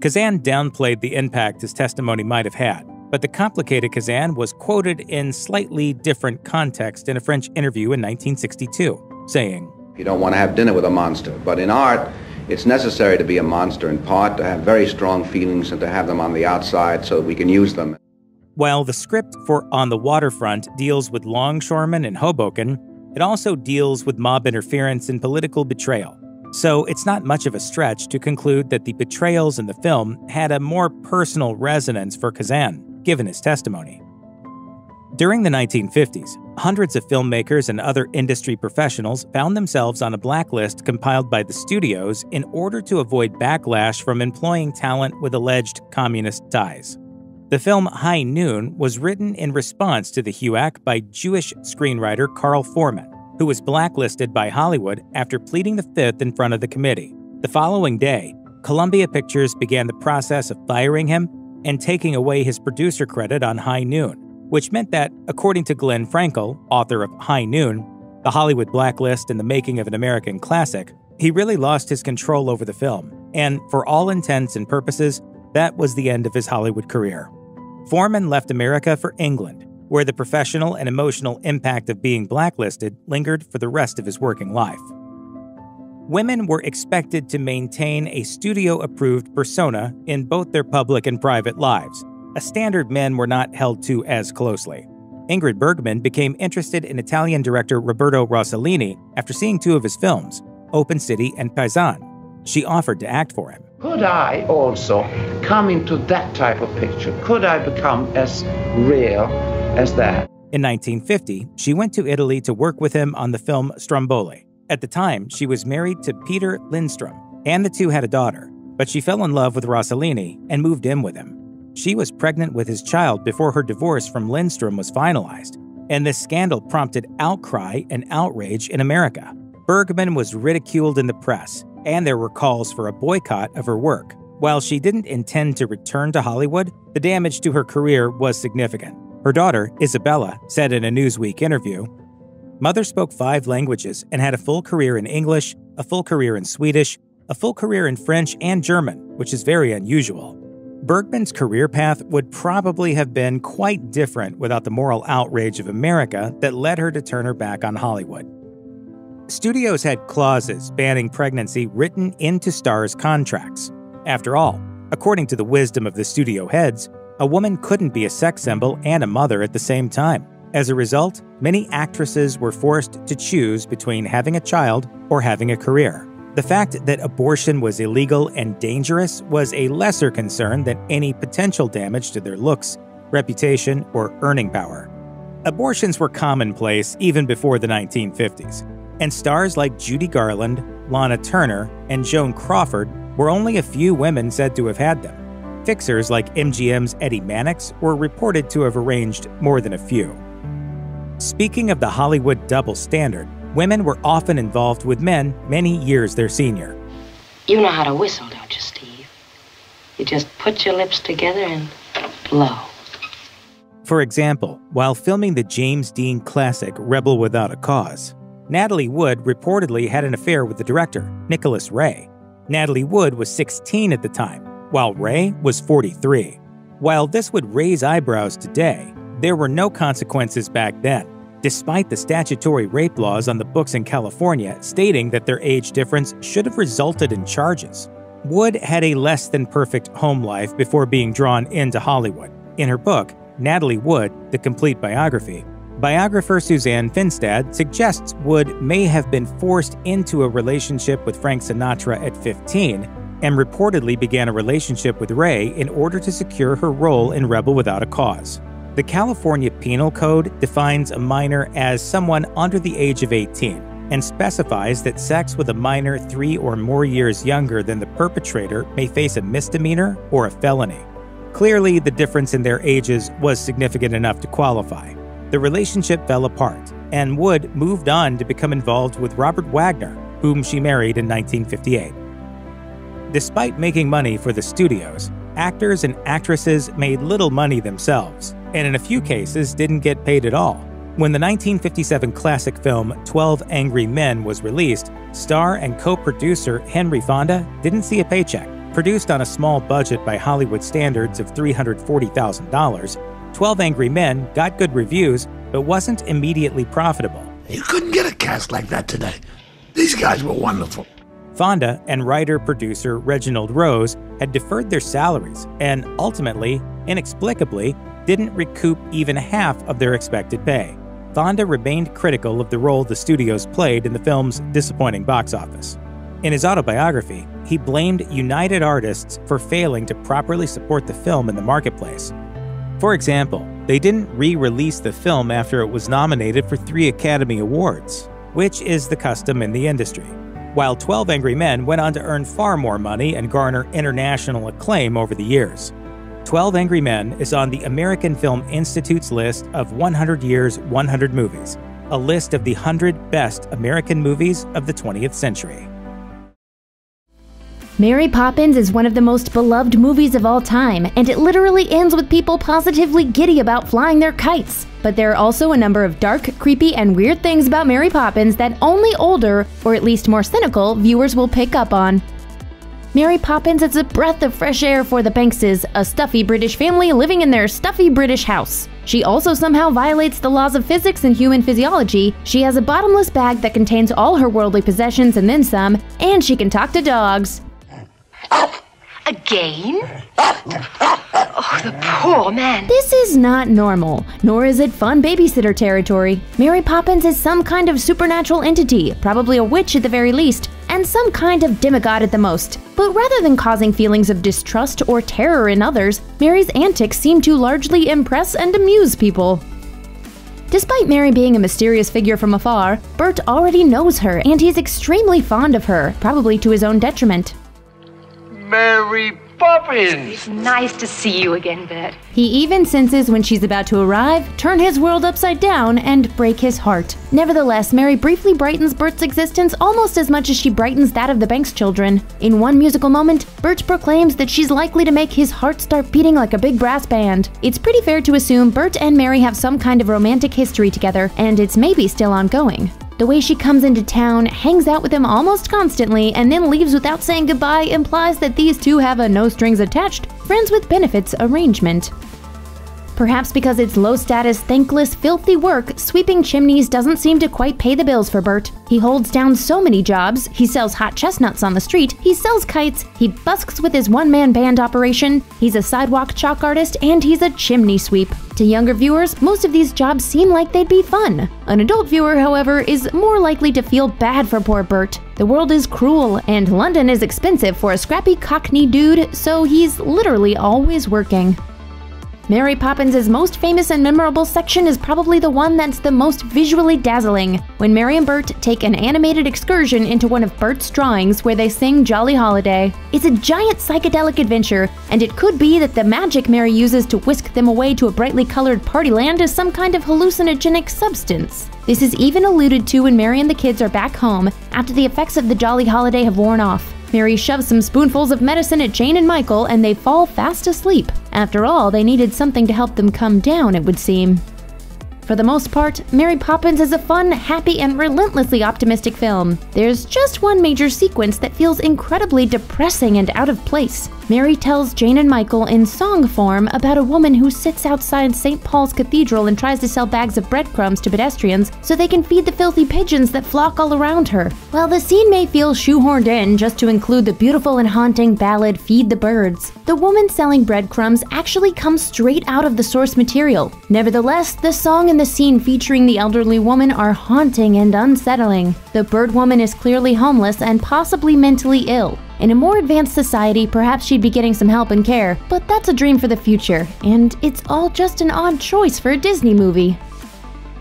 Kazan downplayed the impact his testimony might have had, but the complicated Kazan was quoted in slightly different context in a French interview in 1962, saying, "You don't want to have dinner with a monster, but in art, it's necessary to be a monster in part, to have very strong feelings and to have them on the outside so that we can use them." While the script for On the Waterfront deals with longshoremen in Hoboken, it also deals with mob interference and political betrayal. So it's not much of a stretch to conclude that the betrayals in the film had a more personal resonance for Kazan, given his testimony. During the 1950s, hundreds of filmmakers and other industry professionals found themselves on a blacklist compiled by the studios in order to avoid backlash from employing talent with alleged communist ties. The film High Noon was written in response to the HUAC by Jewish screenwriter Carl Foreman, who was blacklisted by Hollywood after pleading the fifth in front of the committee. The following day, Columbia Pictures began the process of firing him and taking away his producer credit on High Noon, which meant that, according to Glenn Frankel, author of High Noon, The Hollywood Blacklist and the Making of an American Classic, he really lost his control over the film, and for all intents and purposes, that was the end of his Hollywood career. Foreman left America for England, where the professional and emotional impact of being blacklisted lingered for the rest of his working life. Women were expected to maintain a studio-approved persona in both their public and private lives, a standard men were not held to as closely. Ingrid Bergman became interested in Italian director Roberto Rossellini after seeing two of his films, Open City and Paisan. She offered to act for him. Could I also come into that type of picture? Could I become as real as that? In 1950, she went to Italy to work with him on the film Stromboli. At the time, she was married to Peter Lindstrom, and the two had a daughter, but she fell in love with Rossellini and moved in with him. She was pregnant with his child before her divorce from Lindstrom was finalized, and this scandal prompted outcry and outrage in America. Bergman was ridiculed in the press, and there were calls for a boycott of her work. While she didn't intend to return to Hollywood, the damage to her career was significant. Her daughter, Isabella, said in a Newsweek interview, "Mother spoke 5 languages and had a full career in English, a full career in Swedish, a full career in French and German, which is very unusual." Bergman's career path would probably have been quite different without the moral outrage of America that led her to turn her back on Hollywood. Studios had clauses banning pregnancy written into stars' contracts. After all, according to the wisdom of the studio heads, a woman couldn't be a sex symbol and a mother at the same time. As a result, many actresses were forced to choose between having a child or having a career. The fact that abortion was illegal and dangerous was a lesser concern than any potential damage to their looks, reputation, or earning power. Abortions were commonplace even before the 1950s, and stars like Judy Garland, Lana Turner, and Joan Crawford were only a few women said to have had them. Fixers like MGM's Eddie Mannix were reported to have arranged more than a few. Speaking of the Hollywood double standard, women were often involved with men many years their senior. You know how to whistle, don't you, Steve? You just put your lips together and blow. For example, while filming the James Dean classic Rebel Without a Cause, Natalie Wood reportedly had an affair with the director, Nicholas Ray. Natalie Wood was 16 at the time, while Ray was 43. While this would raise eyebrows today, there were no consequences back then, despite the statutory rape laws on the books in California stating that their age difference should have resulted in charges. Wood had a less than perfect home life before being drawn into Hollywood. In her book, Natalie Wood, The Complete Biography, biographer Suzanne Finstad suggests Wood may have been forced into a relationship with Frank Sinatra at 15 and reportedly began a relationship with Ray in order to secure her role in Rebel Without a Cause. The California Penal Code defines a minor as someone under the age of 18 and specifies that sex with a minor 3 or more years younger than the perpetrator may face a misdemeanor or a felony. Clearly, the difference in their ages was significant enough to qualify. The relationship fell apart, and Wood moved on to become involved with Robert Wagner, whom she married in 1958. Despite making money for the studios, actors and actresses made little money themselves, and in a few cases didn't get paid at all. When the 1957 classic film 12 Angry Men was released, star and co-producer Henry Fonda didn't see a paycheck. Produced on a small budget by Hollywood standards of $340,000, 12 Angry Men got good reviews but wasn't immediately profitable. You couldn't get a cast like that today. These guys were wonderful. Fonda and writer-producer Reginald Rose had deferred their salaries and ultimately, inexplicably, didn't recoup even half of their expected pay. Fonda remained critical of the role the studios played in the film's disappointing box office. In his autobiography, he blamed United Artists for failing to properly support the film in the marketplace. For example, they didn't re-release the film after it was nominated for 3 Academy Awards, which is the custom in the industry, while 12 Angry Men went on to earn far more money and garner international acclaim over the years. 12 Angry Men is on the American Film Institute's list of 100 Years, 100 Movies, a list of the 100 best American movies of the 20th century. Mary Poppins is one of the most beloved movies of all time, and it literally ends with people positively giddy about flying their kites. But there are also a number of dark, creepy, and weird things about Mary Poppins that only older, or at least more cynical, viewers will pick up on. Mary Poppins is a breath of fresh air for the Bankses, a stuffy British family living in their stuffy British house. She also somehow violates the laws of physics and human physiology. She has a bottomless bag that contains all her worldly possessions and then some, and she can talk to dogs. Again? Oh, the poor man. This is not normal, nor is it fun babysitter territory. Mary Poppins is some kind of supernatural entity, probably a witch at the very least, and some kind of demigod at the most. But rather than causing feelings of distrust or terror in others, Mary's antics seem to largely impress and amuse people. Despite Mary being a mysterious figure from afar, Bert already knows her and he's extremely fond of her, probably to his own detriment. Mary Poppins! It's nice to see you again, Bert. He even senses when she's about to arrive, turn his world upside down, and break his heart. Nevertheless, Mary briefly brightens Bert's existence almost as much as she brightens that of the Banks children. In one musical moment, Bert proclaims that she's likely to make his heart start beating like a big brass band. It's pretty fair to assume Bert and Mary have some kind of romantic history together, and it's maybe still ongoing. The way she comes into town, hangs out with him almost constantly, and then leaves without saying goodbye implies that these two have a no-strings-attached, friends-with-benefits arrangement. Perhaps because it's low-status, thankless, filthy work, sweeping chimneys doesn't seem to quite pay the bills for Bert. He holds down so many jobs, he sells hot chestnuts on the street, he sells kites, he busks with his one-man band operation, he's a sidewalk chalk artist, and he's a chimney sweep. To younger viewers, most of these jobs seem like they'd be fun. An adult viewer, however, is more likely to feel bad for poor Bert. The world is cruel, and London is expensive for a scrappy Cockney dude, so he's literally always working. Mary Poppins' most famous and memorable section is probably the one that's the most visually dazzling, when Mary and Bert take an animated excursion into one of Bert's drawings where they sing Jolly Holiday. It's a giant psychedelic adventure, and it could be that the magic Mary uses to whisk them away to a brightly colored party land is some kind of hallucinogenic substance. This is even alluded to when Mary and the kids are back home after the effects of the Jolly Holiday have worn off. Mary shoves some spoonfuls of medicine at Jane and Michael, and they fall fast asleep. After all, they needed something to help them come down, it would seem. For the most part, Mary Poppins is a fun, happy, and relentlessly optimistic film. There's just one major sequence that feels incredibly depressing and out of place. Mary tells Jane and Michael in song form about a woman who sits outside St. Paul's Cathedral and tries to sell bags of breadcrumbs to pedestrians so they can feed the filthy pigeons that flock all around her. While the scene may feel shoehorned in just to include the beautiful and haunting ballad Feed the Birds, the woman selling breadcrumbs actually comes straight out of the source material. Nevertheless, the song and the scene featuring the elderly woman are haunting and unsettling. The bird woman is clearly homeless and possibly mentally ill. In a more advanced society, perhaps she'd be getting some help and care, but that's a dream for the future, and it's all just an odd choice for a Disney movie.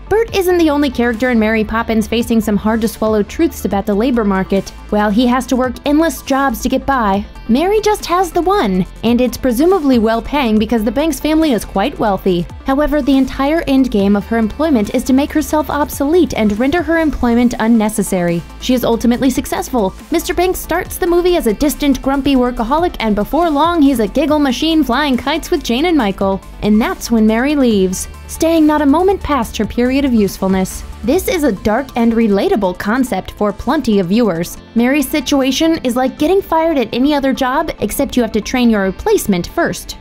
Bert isn't the only character in Mary Poppins facing some hard-to-swallow truths about the labor market. While he has to work endless jobs to get by, Mary just has the one, and it's presumably well-paying because the Banks family is quite wealthy. However, the entire endgame of her employment is to make herself obsolete and render her employment unnecessary. She is ultimately successful. Mr. Banks starts the movie as a distant, grumpy workaholic, and before long he's a giggle machine flying kites with Jane and Michael. And that's when Mary leaves, staying not a moment past her period of usefulness. This is a dark and relatable concept for plenty of viewers. Mary's situation is like getting fired at any other job, except you have to train your replacement first.